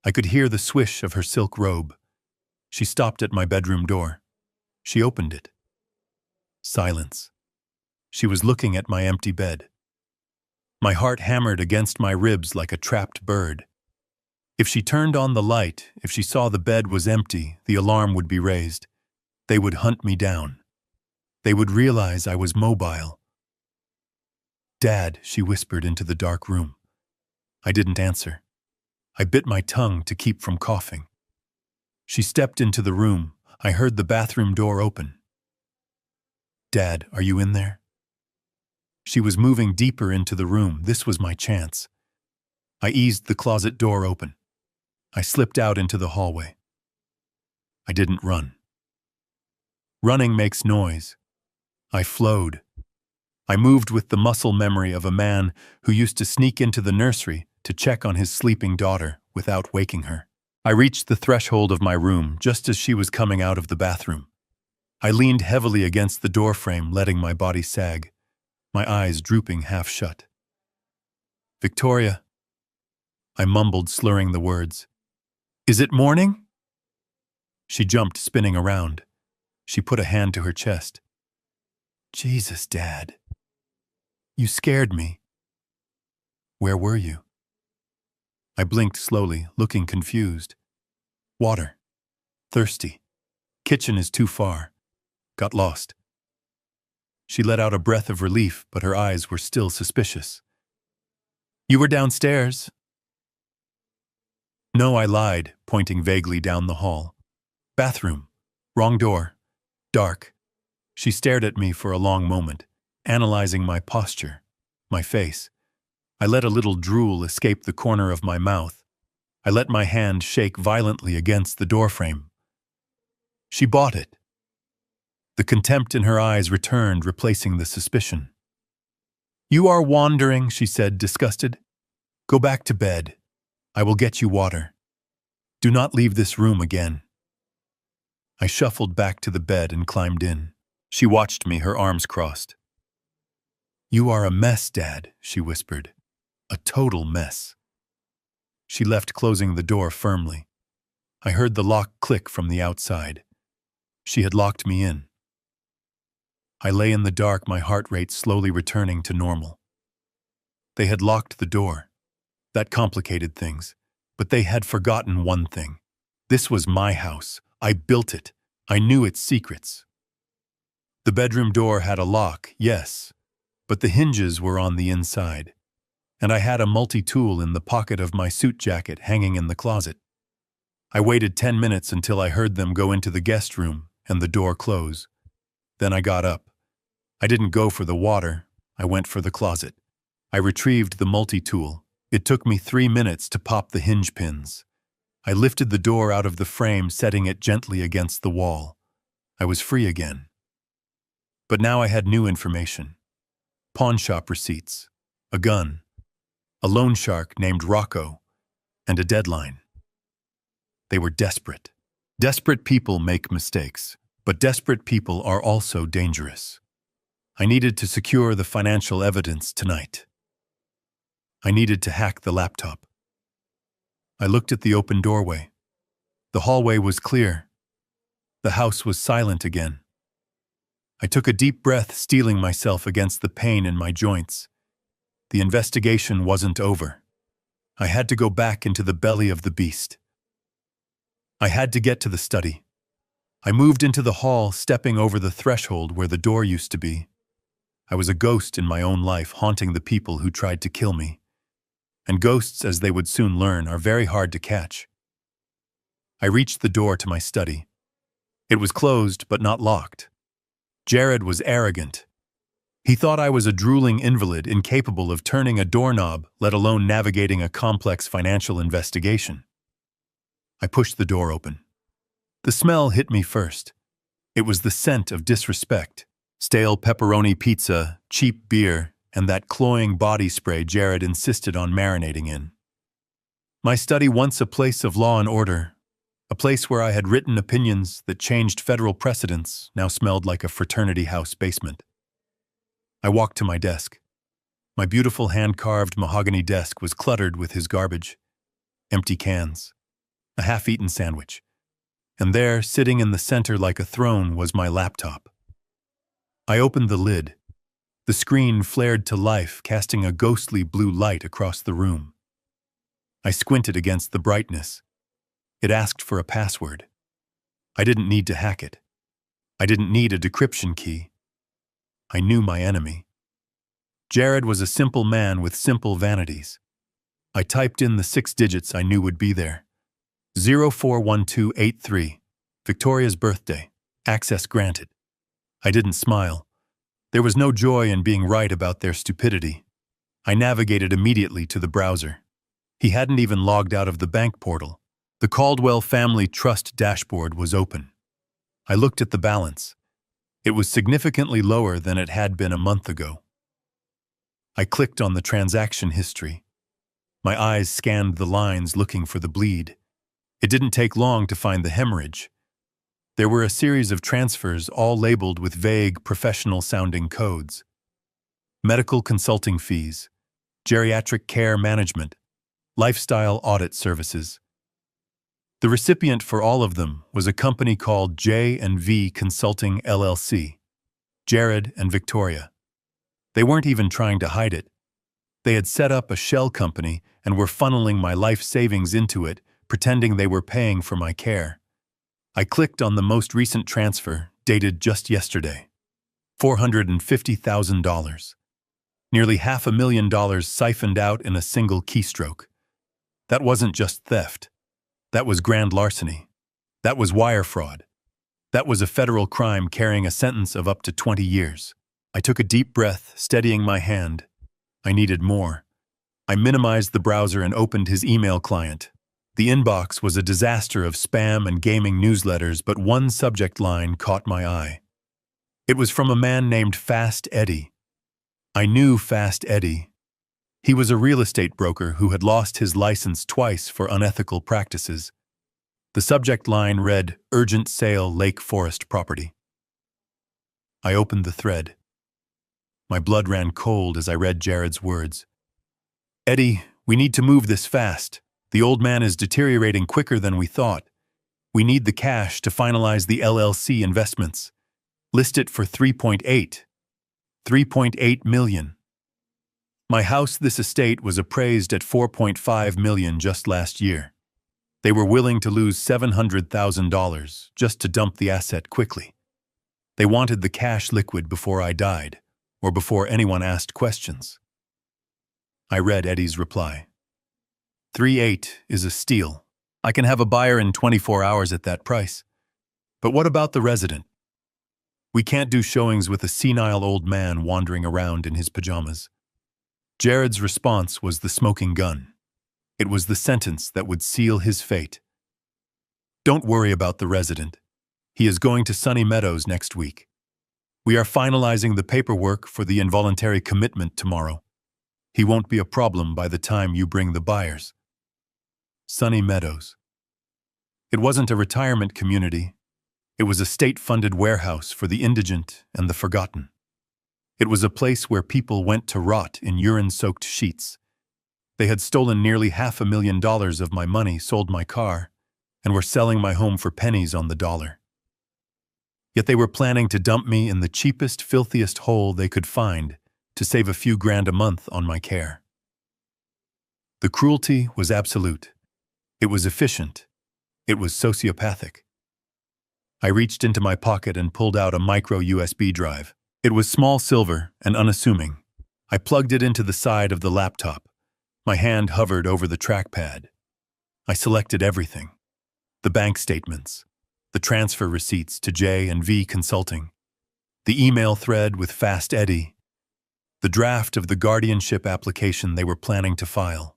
Speaker 1: I could hear the swish of her silk robe. She stopped at my bedroom door. She opened it. Silence. She was looking at my empty bed. My heart hammered against my ribs like a trapped bird. If she turned on the light, if she saw the bed was empty, the alarm would be raised. They would hunt me down. They would realize I was mobile. "Dad," she whispered into the dark room. I didn't answer. I bit my tongue to keep from coughing. She stepped into the room. I heard the bathroom door open. "Dad, are you in there?" She was moving deeper into the room. This was my chance. I eased the closet door open. I slipped out into the hallway. I didn't run. Running makes noise. I flowed. I moved with the muscle memory of a man who used to sneak into the nursery to check on his sleeping daughter without waking her. I reached the threshold of my room just as she was coming out of the bathroom. I leaned heavily against the doorframe, letting my body sag, my eyes drooping half shut. "Victoria," I mumbled, slurring the words. "Is it morning?" She jumped, spinning around. She put a hand to her chest. "Jesus, Dad. You scared me." "Where were you?" I blinked slowly, looking confused. "Water. Thirsty. Kitchen is too far. Got lost." She let out a breath of relief, but her eyes were still suspicious. "You were downstairs." "No," I lied, pointing vaguely down the hall. "Bathroom. Wrong door. Dark." She stared at me for a long moment, analyzing my posture, my face. I let a little drool escape the corner of my mouth. I let my hand shake violently against the doorframe. She bought it. The contempt in her eyes returned, replacing the suspicion. "You are wandering," she said, disgusted. "Go back to bed. I will get you water. Do not leave this room again." I shuffled back to the bed and climbed in. She watched me, her arms crossed. "You are a mess, Dad," she whispered. "A total mess." She left, closing the door firmly. I heard the lock click from the outside. She had locked me in. I lay in the dark, my heart rate slowly returning to normal. They had locked the door. That complicated things. But they had forgotten one thing. This was my house. I built it. I knew its secrets. The bedroom door had a lock, yes, but the hinges were on the inside. And I had a multi-tool in the pocket of my suit jacket hanging in the closet. I waited 10 minutes until I heard them go into the guest room and the door close. Then I got up. I didn't go for the water. I went for the closet. I retrieved the multi-tool. It took me 3 minutes to pop the hinge pins. I lifted the door out of the frame, setting it gently against the wall. I was free again. But now I had new information. Pawn shop receipts, a gun, a loan shark named Rocco, and a deadline. They were desperate. Desperate people make mistakes, but desperate people are also dangerous. I needed to secure the financial evidence tonight. I needed to hack the laptop. I looked at the open doorway. The hallway was clear. The house was silent again. I took a deep breath, steeling myself against the pain in my joints. The investigation wasn't over. I had to go back into the belly of the beast. I had to get to the study. I moved into the hall, stepping over the threshold where the door used to be. I was a ghost in my own life, haunting the people who tried to kill me. And ghosts, as they would soon learn, are very hard to catch. I reached the door to my study. It was closed, but not locked. Jared was arrogant. He thought I was a drooling invalid incapable of turning a doorknob, let alone navigating a complex financial investigation. I pushed the door open. The smell hit me first. It was the scent of disrespect. Stale pepperoni pizza, cheap beer, and that cloying body spray Jared insisted on marinating in. My study, once a place of law and order, a place where I had written opinions that changed federal precedents, now smelled like a fraternity house basement. I walked to my desk. My beautiful hand-carved mahogany desk was cluttered with his garbage, empty cans, a half-eaten sandwich, and there, sitting in the center like a throne, was my laptop. I opened the lid. The screen flared to life, casting a ghostly blue light across the room. I squinted against the brightness. It asked for a password. I didn't need to hack it. I didn't need a decryption key. I knew my enemy. Jared was a simple man with simple vanities. I typed in the 6 digits I knew would be there. 041283. Victoria's birthday. Access granted. I didn't smile. There was no joy in being right about their stupidity. I navigated immediately to the browser. He hadn't even logged out of the bank portal. The Caldwell Family Trust dashboard was open. I looked at the balance. It was significantly lower than it had been a month ago. I clicked on the transaction history. My eyes scanned the lines looking for the bleed. It didn't take long to find the hemorrhage. There were a series of transfers, all labeled with vague, professional-sounding codes. Medical consulting fees, geriatric care management, lifestyle audit services. The recipient for all of them was a company called J&V Consulting LLC, Jared and Victoria. They weren't even trying to hide it. They had set up a shell company and were funneling my life savings into it, pretending they were paying for my care. I clicked on the most recent transfer, dated just yesterday. $450,000. Nearly $500,000 siphoned out in a single keystroke. That wasn't just theft. That was grand larceny. That was wire fraud. That was a federal crime carrying a sentence of up to 20 years. I took a deep breath, steadying my hand. I needed more. I minimized the browser and opened his email client. The inbox was a disaster of spam and gaming newsletters, but one subject line caught my eye. It was from a man named Fast Eddie. I knew Fast Eddie. He was a real estate broker who had lost his license twice for unethical practices. The subject line read, "Urgent Sale Lake Forest Property." I opened the thread. My blood ran cold as I read Jared's words. "Eddie, we need to move this fast. The old man is deteriorating quicker than we thought. We need the cash to finalize the LLC investments. List it for 3.8 million. My house, this estate, was appraised at 4.5 million just last year. They were willing to lose $700,000 just to dump the asset quickly. They wanted the cash liquid before I died, or before anyone asked questions." I read Eddie's reply. 3.8 is a steal. I can have a buyer in 24 hours at that price. But what about the resident? We can't do showings with a senile old man wandering around in his pajamas. Jared's response was the smoking gun. It was the sentence that would seal his fate. "Don't worry about the resident. He is going to Sunny Meadows next week. We are finalizing the paperwork for the involuntary commitment tomorrow. He won't be a problem by the time you bring the buyers." Sunny Meadows. It wasn't a retirement community. It was a state-funded warehouse for the indigent and the forgotten. It was a place where people went to rot in urine-soaked sheets. They had stolen nearly $500,000 of my money, sold my car, and were selling my home for pennies on the dollar. Yet they were planning to dump me in the cheapest, filthiest hole they could find to save a few grand a month on my care. The cruelty was absolute. It was efficient. It was sociopathic. I reached into my pocket and pulled out a micro USB drive. It was small, silver, and unassuming. I plugged it into the side of the laptop. My hand hovered over the trackpad. I selected everything. The bank statements, the transfer receipts to J&V Consulting, the email thread with Fast Eddie, the draft of the guardianship application they were planning to file.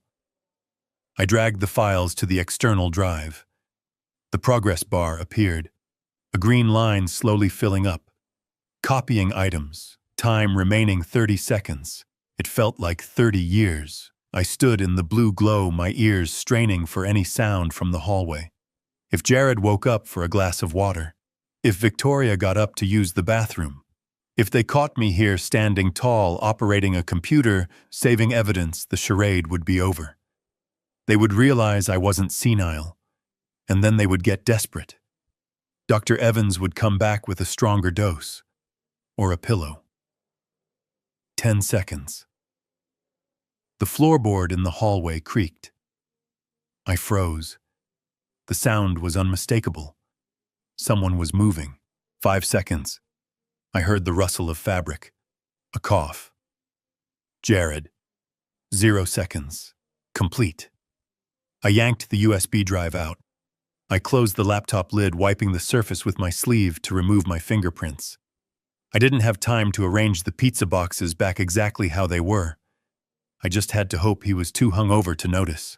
Speaker 1: I dragged the files to the external drive. The progress bar appeared, a green line slowly filling up. Copying items, time remaining 30 seconds. It felt like 30 years. I stood in the blue glow, my ears straining for any sound from the hallway. If Jared woke up for a glass of water, if Victoria got up to use the bathroom, if they caught me here standing tall, operating a computer, saving evidence, the charade would be over. They would realize I wasn't senile, and then they would get desperate. Dr. Evans would come back with a stronger dose, or a pillow. 10 seconds. The floorboard in the hallway creaked. I froze. The sound was unmistakable. Someone was moving. 5 seconds. I heard the rustle of fabric. A cough. Jared. 0 seconds. Complete. I yanked the USB drive out. I closed the laptop lid, wiping the surface with my sleeve to remove my fingerprints. I didn't have time to arrange the pizza boxes back exactly how they were. I just had to hope he was too hungover to notice.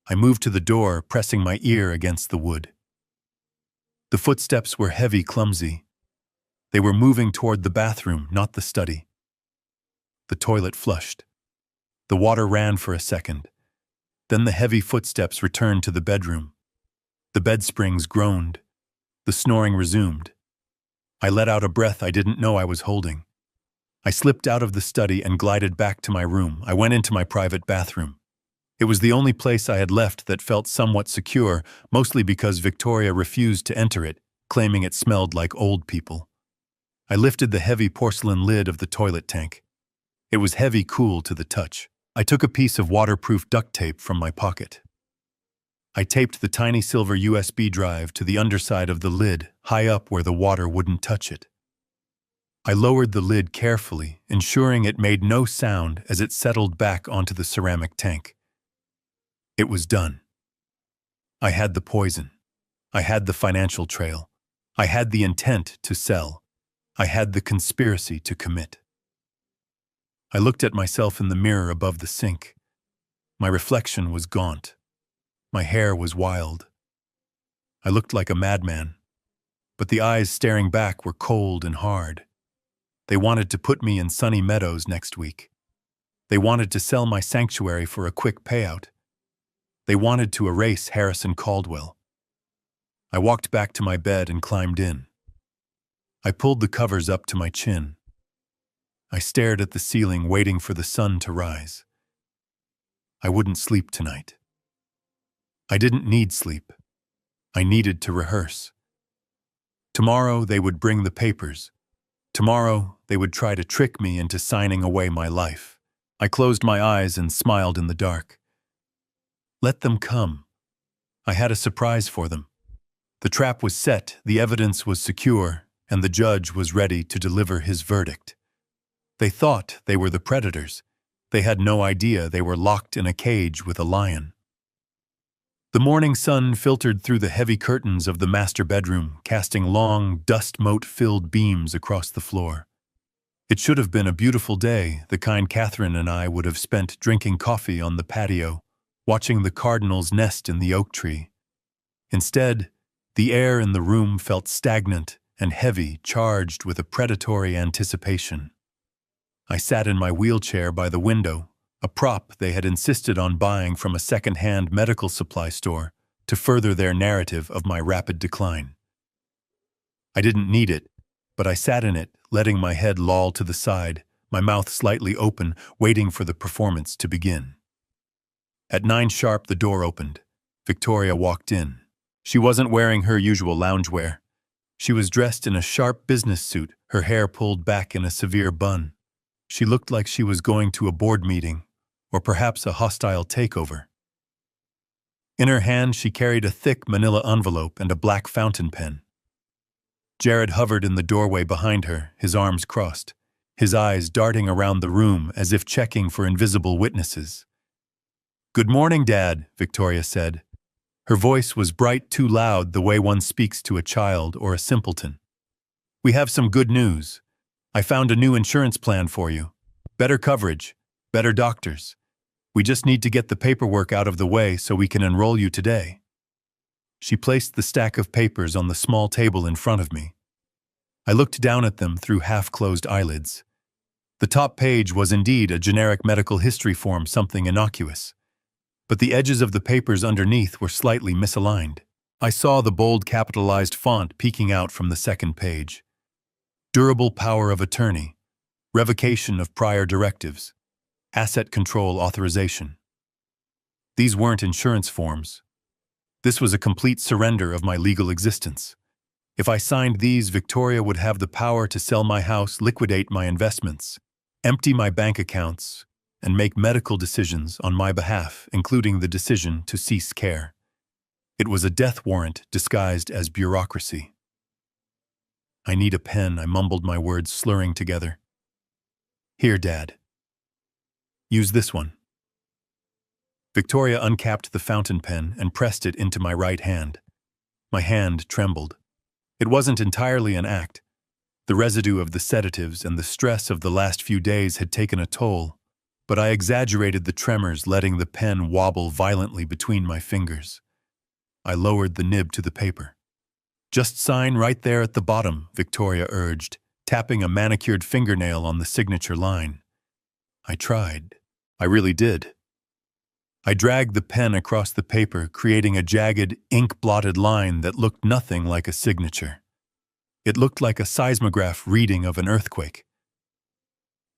Speaker 1: I moved to the door, pressing my ear against the wood. The footsteps were heavy, clumsy. They were moving toward the bathroom, not the study. The toilet flushed. The water ran for a second. Then the heavy footsteps returned to the bedroom. The bed springs groaned. The snoring resumed. I let out a breath I didn't know I was holding. I slipped out of the study and glided back to my room. I went into my private bathroom. It was the only place I had left that felt somewhat secure, mostly because Victoria refused to enter it, claiming it smelled like old people. I lifted the heavy porcelain lid of the toilet tank. It was heavy, cool to the touch. I took a piece of waterproof duct tape from my pocket. I taped the tiny silver USB drive to the underside of the lid, high up where the water wouldn't touch it. I lowered the lid carefully, ensuring it made no sound as it settled back onto the ceramic tank. It was done. I had the poison. I had the financial trail. I had the intent to sell. I had the conspiracy to commit. I looked at myself in the mirror above the sink. My reflection was gaunt. My hair was wild. I looked like a madman, but the eyes staring back were cold and hard. They wanted to put me in Sunny Meadows next week. They wanted to sell my sanctuary for a quick payout. They wanted to erase Harrison Caldwell. I walked back to my bed and climbed in. I pulled the covers up to my chin. I stared at the ceiling, waiting for the sun to rise. I wouldn't sleep tonight. I didn't need sleep. I needed to rehearse. Tomorrow they would bring the papers. Tomorrow they would try to trick me into signing away my life. I closed my eyes and smiled in the dark. Let them come. I had a surprise for them. The trap was set, the evidence was secure, and the judge was ready to deliver his verdict. They thought they were the predators. They had no idea they were locked in a cage with a lion. The morning sun filtered through the heavy curtains of the master bedroom, casting long, dust-mote-filled beams across the floor. It should have been a beautiful day, the kind Catherine and I would have spent drinking coffee on the patio, watching the cardinals nest in the oak tree. Instead, the air in the room felt stagnant and heavy, charged with a predatory anticipation. I sat in my wheelchair by the window, a prop they had insisted on buying from a second-hand medical supply store to further their narrative of my rapid decline. I didn't need it, but I sat in it, letting my head loll to the side, my mouth slightly open, waiting for the performance to begin. At 9 sharp, the door opened. Victoria walked in. She wasn't wearing her usual loungewear. She was dressed in a sharp business suit, her hair pulled back in a severe bun. She looked like she was going to a board meeting or perhaps a hostile takeover. In her hand, she carried a thick manila envelope and a black fountain pen. Jared hovered in the doorway behind her, his arms crossed, his eyes darting around the room as if checking for invisible witnesses. "Good morning, Dad," Victoria said. Her voice was bright, too loud, the way one speaks to a child or a simpleton. "We have some good news. I found a new insurance plan for you. Better coverage, better doctors. We just need to get the paperwork out of the way so we can enroll you today." She placed the stack of papers on the small table in front of me. I looked down at them through half-closed eyelids. The top page was indeed a generic medical history form, something innocuous. But the edges of the papers underneath were slightly misaligned. I saw the bold capitalized font peeking out from the second page. Durable power of attorney, revocation of prior directives, asset control authorization. These weren't insurance forms. This was a complete surrender of my legal existence. If I signed these, Victoria would have the power to sell my house, liquidate my investments, empty my bank accounts, and make medical decisions on my behalf, including the decision to cease care. It was a death warrant disguised as bureaucracy. "I need a pen," I mumbled, my words slurring together. "Here, Dad. Use this one." Victoria uncapped the fountain pen and pressed it into my right hand. My hand trembled. It wasn't entirely an act. The residue of the sedatives and the stress of the last few days had taken a toll, but I exaggerated the tremors, letting the pen wobble violently between my fingers. I lowered the nib to the paper. "Just sign right there at the bottom," Victoria urged, tapping a manicured fingernail on the signature line. I tried. I really did. I dragged the pen across the paper, creating a jagged, ink-blotted line that looked nothing like a signature. It looked like a seismograph reading of an earthquake.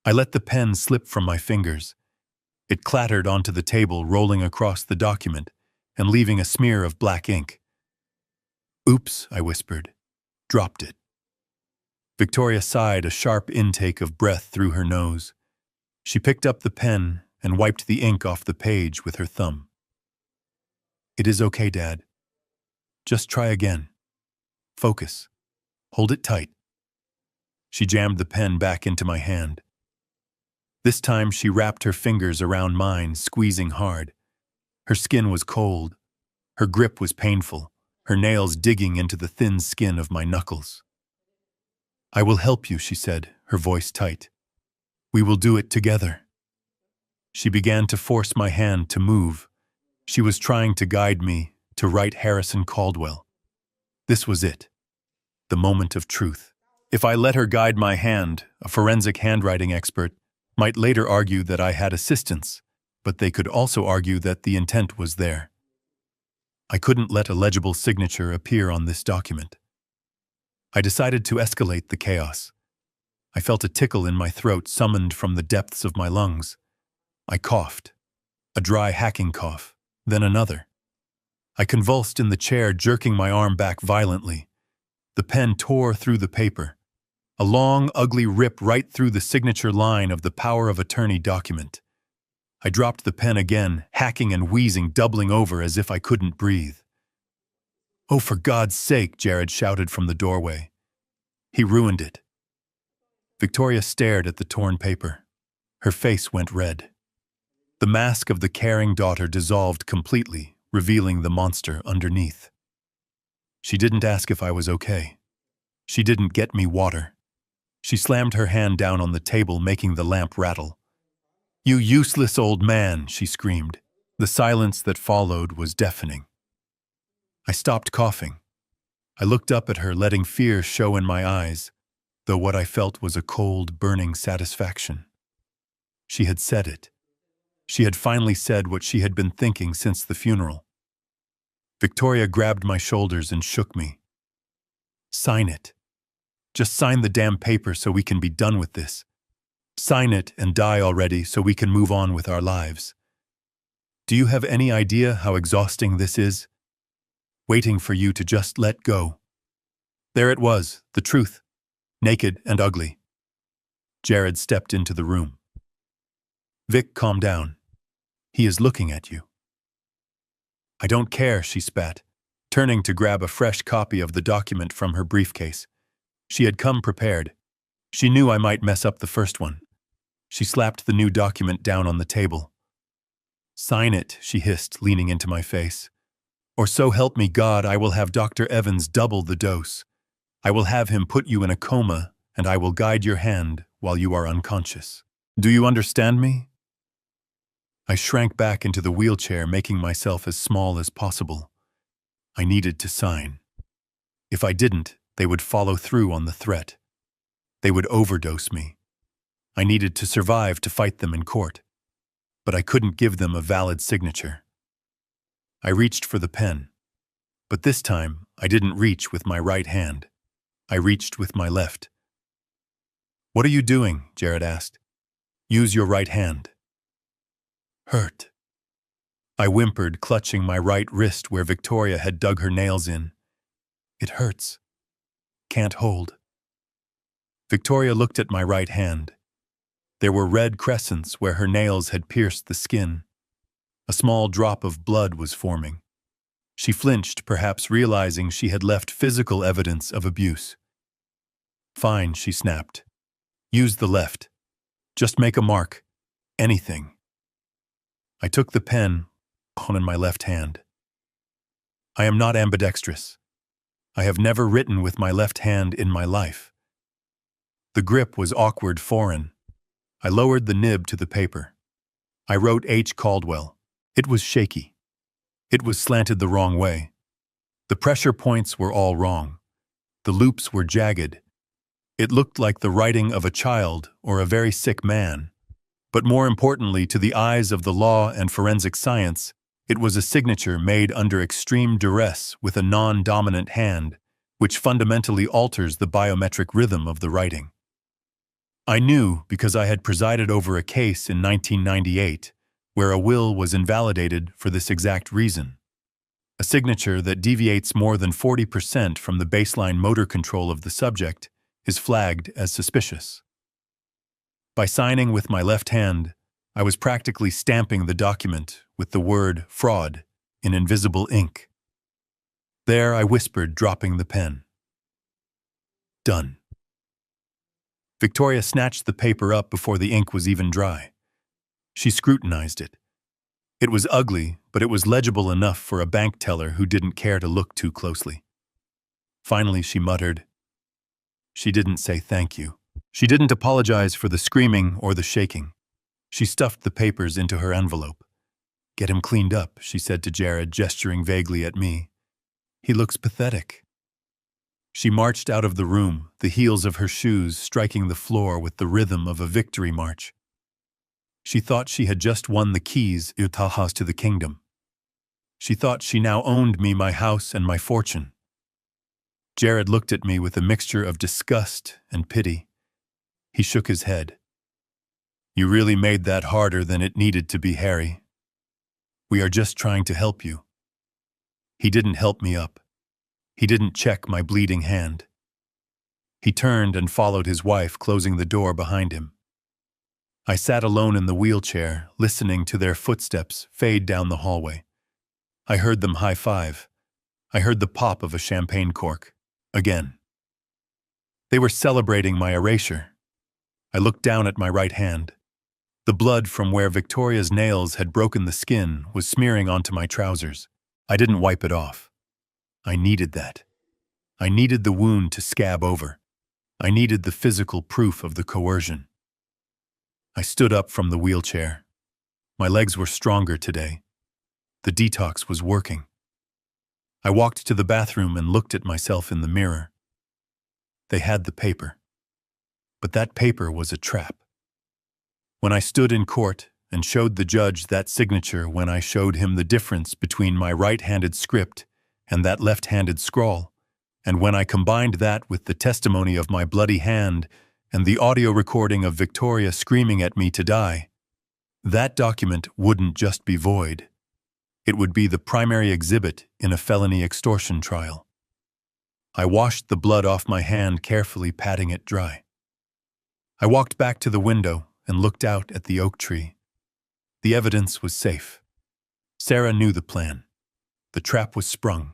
Speaker 1: I let the pen slip from my fingers. It clattered onto the table, rolling across the document and leaving a smear of black ink. "Oops," I whispered. Dropped it. Victoria sighed, a sharp intake of breath through her nose. She picked up the pen and wiped the ink off the page with her thumb. "It is okay, Dad. Just try again. Focus. Hold it tight." She jammed the pen back into my hand. This time she wrapped her fingers around mine, squeezing hard. Her skin was cold. Her grip was painful, her nails digging into the thin skin of my knuckles. "I will help you," she said, her voice tight. "We will do it together." She began to force my hand to move. She was trying to guide me to write Harrison Caldwell. This was it. The moment of truth. If I let her guide my hand, a forensic handwriting expert might later argue that I had assistance, but they could also argue that the intent was there. I couldn't let a legible signature appear on this document. I decided to escalate the chaos. I felt a tickle in my throat summoned from the depths of my lungs. I coughed, a dry hacking cough, then another. I convulsed in the chair, jerking my arm back violently. The pen tore through the paper, a long, ugly rip right through the signature line of the power of attorney document. I dropped the pen again, hacking and wheezing, doubling over as if I couldn't breathe. "Oh, for God's sake," Jared shouted from the doorway. "He ruined it." Victoria stared at the torn paper. Her face went red. The mask of the caring daughter dissolved completely, revealing the monster underneath. She didn't ask if I was okay. She didn't get me water. She slammed her hand down on the table, making the lamp rattle. "You useless old man," she screamed. The silence that followed was deafening. I stopped coughing. I looked up at her, letting fear show in my eyes, though what I felt was a cold, burning satisfaction. She had said it. She had finally said what she had been thinking since the funeral. Victoria grabbed my shoulders and shook me. "Sign it. Just sign the damn paper so we can be done with this. Sign it and die already so we can move on with our lives. Do you have any idea how exhausting this is? Waiting for you to just let go." There it was, the truth, naked and ugly. Jared stepped into the room. "Vic, calm down. He is looking at you." "I don't care," she spat, turning to grab a fresh copy of the document from her briefcase. She had come prepared. She knew I might mess up the first one. She slapped the new document down on the table. "Sign it," she hissed, leaning into my face. "Or so help me God, I will have Dr. Evans double the dose. I will have him put you in a coma, and I will guide your hand while you are unconscious. Do you understand me?" I shrank back into the wheelchair, making myself as small as possible. I needed to sign. If I didn't, they would follow through on the threat. They would overdose me. I needed to survive to fight them in court. But I couldn't give them a valid signature. I reached for the pen. But this time, I didn't reach with my right hand. I reached with my left. "What are you doing?" Jared asked. "Use your right hand." "Hurt." I whimpered, clutching my right wrist where Victoria had dug her nails in. "It hurts. Can't hold." Victoria looked at my right hand. There were red crescents where her nails had pierced the skin. A small drop of blood was forming. She flinched, perhaps realizing she had left physical evidence of abuse. "Fine," she snapped. "Use the left. Just make a mark. Anything." I took the pen in my left hand. I am not ambidextrous. I have never written with my left hand in my life. The grip was awkward, foreign. I lowered the nib to the paper. I wrote H. Caldwell. It was shaky. It was slanted the wrong way. The pressure points were all wrong. The loops were jagged. It looked like the writing of a child or a very sick man. But more importantly, to the eyes of the law and forensic science, it was a signature made under extreme duress with a non-dominant hand, which fundamentally alters the biometric rhythm of the writing. I knew because I had presided over a case in 1998 where a will was invalidated for this exact reason. A signature that deviates more than 40% from the baseline motor control of the subject is flagged as suspicious. By signing with my left hand, I was practically stamping the document with the word fraud in invisible ink. There I whispered, dropping the pen. "Done." Victoria snatched the paper up before the ink was even dry. She scrutinized it. It was ugly, but it was legible enough for a bank teller who didn't care to look too closely. Finally, she muttered. She didn't say thank you. She didn't apologize for the screaming or the shaking. She stuffed the papers into her envelope. "Get him cleaned up," she said to Jared, gesturing vaguely at me. "He looks pathetic." She marched out of the room, the heels of her shoes striking the floor with the rhythm of a victory march. She thought she had just won the keys to the kingdom. She thought she now owned me, my house, and my fortune. Jared looked at me with a mixture of disgust and pity. He shook his head. "You really made that harder than it needed to be, Harry. We are just trying to help you." He didn't help me up. He didn't check my bleeding hand. He turned and followed his wife, closing the door behind him. I sat alone in the wheelchair, listening to their footsteps fade down the hallway. I heard them high-five. I heard the pop of a champagne cork. Again. They were celebrating my erasure. I looked down at my right hand. The blood from where Victoria's nails had broken the skin was smearing onto my trousers. I didn't wipe it off. I needed that. I needed the wound to scab over. I needed the physical proof of the coercion. I stood up from the wheelchair. My legs were stronger today. The detox was working. I walked to the bathroom and looked at myself in the mirror. They had the paper. But that paper was a trap. When I stood in court and showed the judge that signature, when I showed him the difference between my right-handed script and that left-handed scrawl, and when I combined that with the testimony of my bloody hand and the audio recording of Victoria screaming at me to die, that document wouldn't just be void. It would be the primary exhibit in a felony extortion trial. I washed the blood off my hand, carefully patting it dry. I walked back to the window and looked out at the oak tree. The evidence was safe. Sarah knew the plan. The trap was sprung.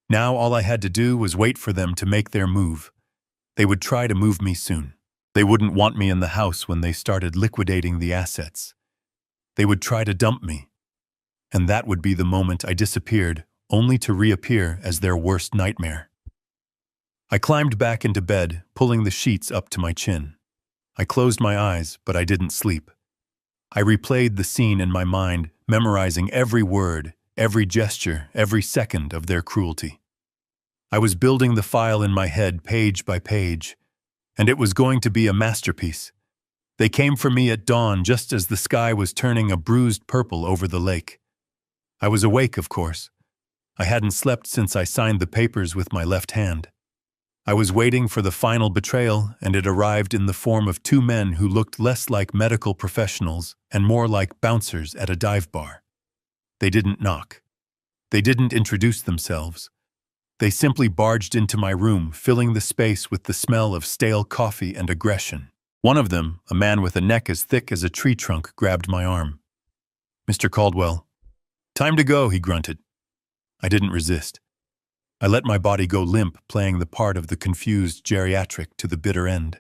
Speaker 1: Now all I had to do was wait for them to make their move. They would try to move me soon. They wouldn't want me in the house when they started liquidating the assets. They would try to dump me. And that would be the moment I disappeared, only to reappear as their worst nightmare. I climbed back into bed, pulling the sheets up to my chin. I closed my eyes, but I didn't sleep. I replayed the scene in my mind, memorizing every word, every gesture, every second of their cruelty. I was building the file in my head page by page, and it was going to be a masterpiece. They came for me at dawn just as the sky was turning a bruised purple over the lake. I was awake, of course. I hadn't slept since I signed the papers with my left hand. I was waiting for the final betrayal, and it arrived in the form of two men who looked less like medical professionals and more like bouncers at a dive bar. They didn't knock. They didn't introduce themselves. They simply barged into my room, filling the space with the smell of stale coffee and aggression. One of them, a man with a neck as thick as a tree trunk, grabbed my arm. "Mr. Caldwell." "Time to go," he grunted. I didn't resist. I let my body go limp, playing the part of the confused geriatric to the bitter end,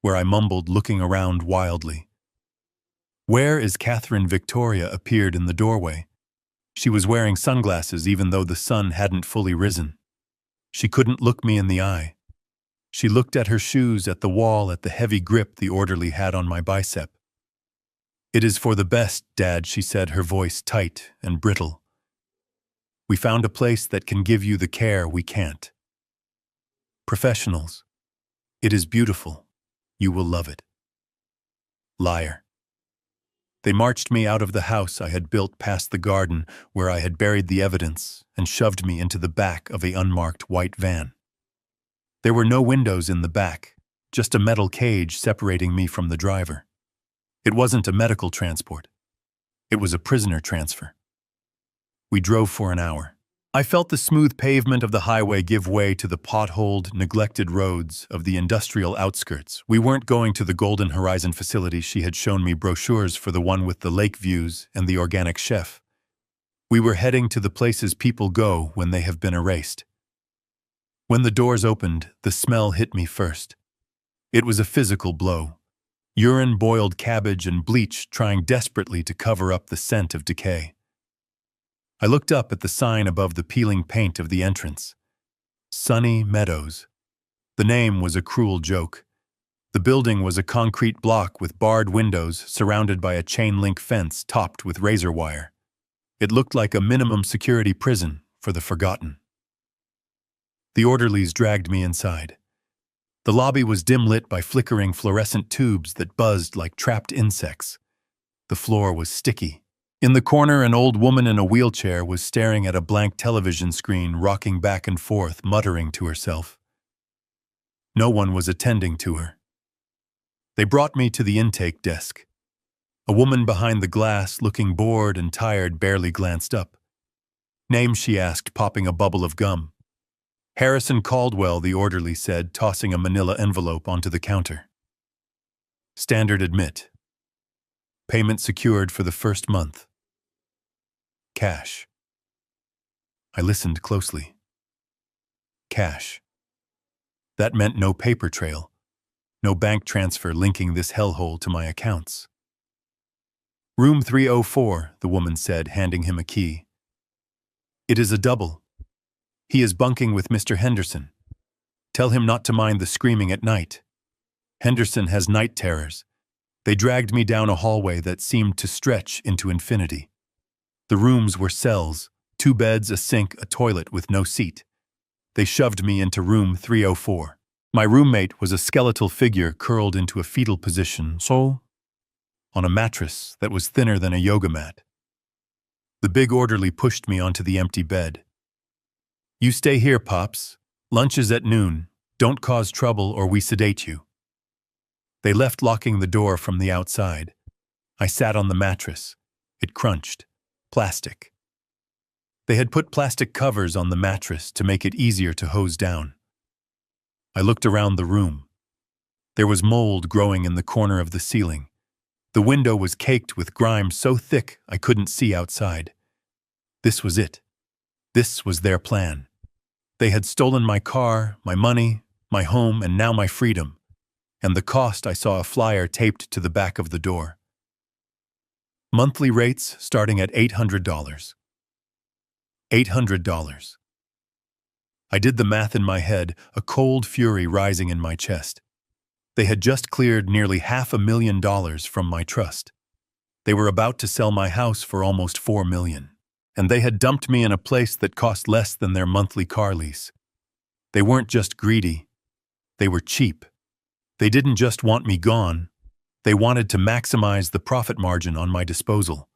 Speaker 1: where I mumbled, looking around wildly. "Where is Catherine?" Victoria appeared in the doorway. She was wearing sunglasses even though the sun hadn't fully risen. She couldn't look me in the eye. She looked at her shoes, at the wall, at the heavy grip the orderly had on my bicep. "It is for the best, Dad," she said, her voice tight and brittle. "We found a place that can give you the care we can't. Professionals. It is beautiful. You will love it." Liar. They marched me out of the house I had built past the garden where I had buried the evidence and shoved me into the back of an unmarked white van. There were no windows in the back, just a metal cage separating me from the driver. It wasn't a medical transport. It was a prisoner transfer. We drove for an hour. I felt the smooth pavement of the highway give way to the potholed, neglected roads of the industrial outskirts. We weren't going to the Golden Horizon facility. She had shown me brochures for the one with the lake views and the organic chef. We were heading to the places people go when they have been erased. When the doors opened, the smell hit me first. It was a physical blow. Urine, boiled cabbage, and bleach trying desperately to cover up the scent of decay. I looked up at the sign above the peeling paint of the entrance. Sunny Meadows. The name was a cruel joke. The building was a concrete block with barred windows surrounded by a chain-link fence topped with razor wire. It looked like a minimum security prison for the forgotten. The orderlies dragged me inside. The lobby was dim-lit by flickering fluorescent tubes that buzzed like trapped insects. The floor was sticky. In the corner, an old woman in a wheelchair was staring at a blank television screen, rocking back and forth, muttering to herself. No one was attending to her. They brought me to the intake desk. A woman behind the glass, looking bored and tired, barely glanced up. "Name?" she asked, popping a bubble of gum. "Harrison Caldwell," the orderly said, tossing a manila envelope onto the counter. "Standard admit. Payment secured for the first month. Cash." I listened closely. Cash. That meant no paper trail, no bank transfer linking this hellhole to my accounts. "Room 304, the woman said, handing him a key. "It is a double. He is bunking with Mr. Henderson. Tell him not to mind the screaming at night. Henderson has night terrors." They dragged me down a hallway that seemed to stretch into infinity. The rooms were cells, 2 beds, a sink, a toilet with no seat. They shoved me into room 304. My roommate was a skeletal figure curled into a fetal position, on a mattress that was thinner than a yoga mat. The big orderly pushed me onto the empty bed. "You stay here, Pops. Lunch is at noon. Don't cause trouble or we sedate you." They left, locking the door from the outside. I sat on the mattress. It crunched. Plastic. They had put plastic covers on the mattress to make it easier to hose down. I looked around the room. There was mold growing in the corner of the ceiling. The window was caked with grime so thick I couldn't see outside. This was it. This was their plan. They had stolen my car, my money, my home, and now my freedom. And the cost, I saw a flyer taped to the back of the door. Monthly rates starting at $800. $800. I did the math in my head, a cold fury rising in my chest. They had just cleared nearly $500,000 from my trust. They were about to sell my house for almost $4 million. And they had dumped me in a place that cost less than their monthly car lease. They weren't just greedy. They were cheap. They didn't just want me gone. They wanted to maximize the profit margin on my disposal.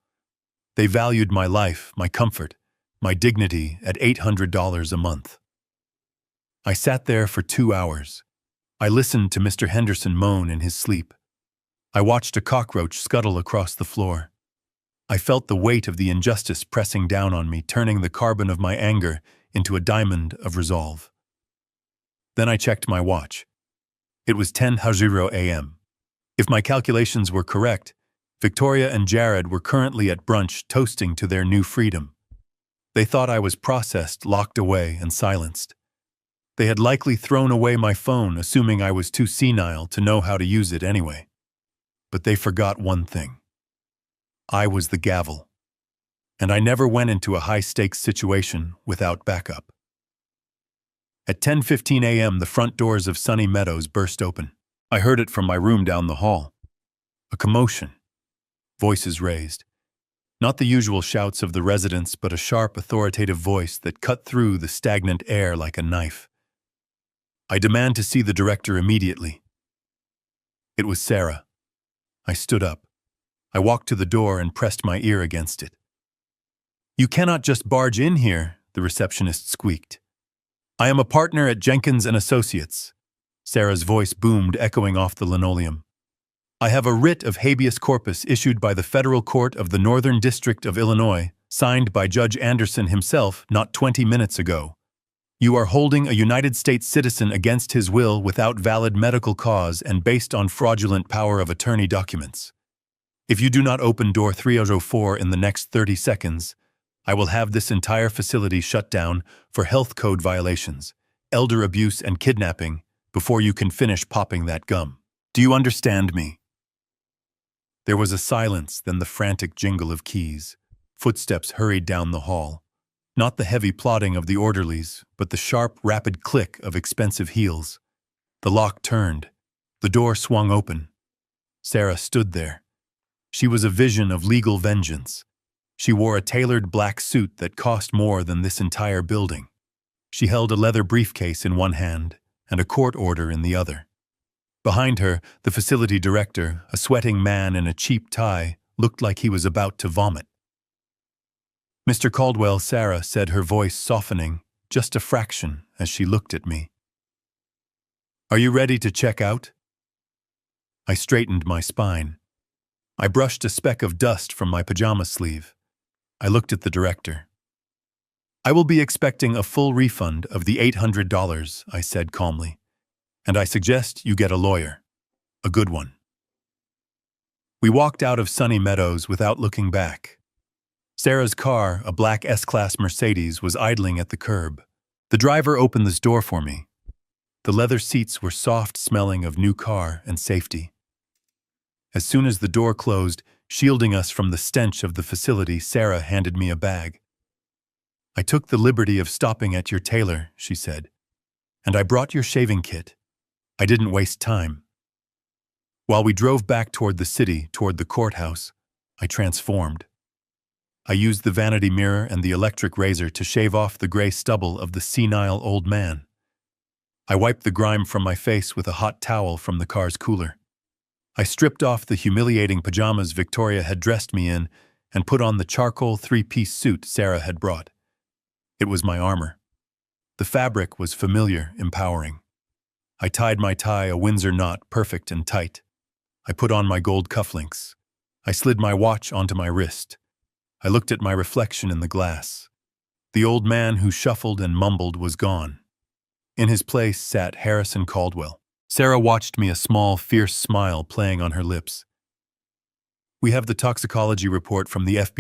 Speaker 1: They valued my life, my comfort, my dignity at $800 a month. I sat there for 2 hours. I listened to Mr. Henderson moan in his sleep. I watched a cockroach scuttle across the floor. I felt the weight of the injustice pressing down on me, turning the carbon of my anger into a diamond of resolve. Then I checked my watch. It was 10:00 a.m. If my calculations were correct, Victoria and Jared were currently at brunch toasting to their new freedom. They thought I was processed, locked away, and silenced. They had likely thrown away my phone, assuming I was too senile to know how to use it anyway. But they forgot one thing. I was the gavel. And I never went into a high-stakes situation without backup. At 10:15 a.m., the front doors of Sunny Meadows burst open. I heard it from my room down the hall. A commotion. Voices raised. Not the usual shouts of the residents, but a sharp, authoritative voice that cut through the stagnant air like a knife. I demand to see the director immediately. It was Sarah. I stood up. I walked to the door and pressed my ear against it. "You cannot just barge in here," the receptionist squeaked. "I am a partner at Jenkins & Associates." Sarah's voice boomed, echoing off the linoleum. "I have a writ of habeas corpus issued by the Federal Court of the Northern District of Illinois, signed by Judge Anderson himself not 20 minutes ago. You are holding a United States citizen against his will without valid medical cause and based on fraudulent power of attorney documents. If you do not open door 304 in the next 30 seconds, I will have this entire facility shut down for health code violations, elder abuse, and kidnapping before you can finish popping that gum. Do you understand me?" There was a silence, then the frantic jingle of keys. Footsteps hurried down the hall. Not the heavy plodding of the orderlies, but the sharp, rapid click of expensive heels. The lock turned. The door swung open. Sarah stood there. She was a vision of legal vengeance. She wore a tailored black suit that cost more than this entire building. She held a leather briefcase in one hand and a court order in the other. Behind her, the facility director, a sweating man in a cheap tie, looked like he was about to vomit. "Mr. Caldwell," Sarah said, her voice softening just a fraction as she looked at me. "Are you ready to check out?" I straightened my spine. I brushed a speck of dust from my pajama sleeve. I looked at the director. "I will be expecting a full refund of the $800, I said calmly. "And I suggest you get a lawyer. A good one." We walked out of Sunny Meadows without looking back. Sarah's car, a black S-Class Mercedes, was idling at the curb. The driver opened the door for me. The leather seats were soft, smelling of new car and safety. As soon as the door closed, shielding us from the stench of the facility, Sarah handed me a bag. "I took the liberty of stopping at your tailor," she said, "and I brought your shaving kit. I didn't waste time." While we drove back toward the city, toward the courthouse, I transformed. I used the vanity mirror and the electric razor to shave off the gray stubble of the senile old man. I wiped the grime from my face with a hot towel from the car's cooler. I stripped off the humiliating pajamas Victoria had dressed me in and put on the charcoal 3-piece suit Sarah had brought. It was my armor. The fabric was familiar, empowering. I tied my tie a Windsor knot, perfect and tight. I put on my gold cufflinks. I slid my watch onto my wrist. I looked at my reflection in the glass. The old man who shuffled and mumbled was gone. In his place sat Harrison Caldwell. Sarah watched me, a small, fierce smile playing on her lips. We have the toxicology report from the FBI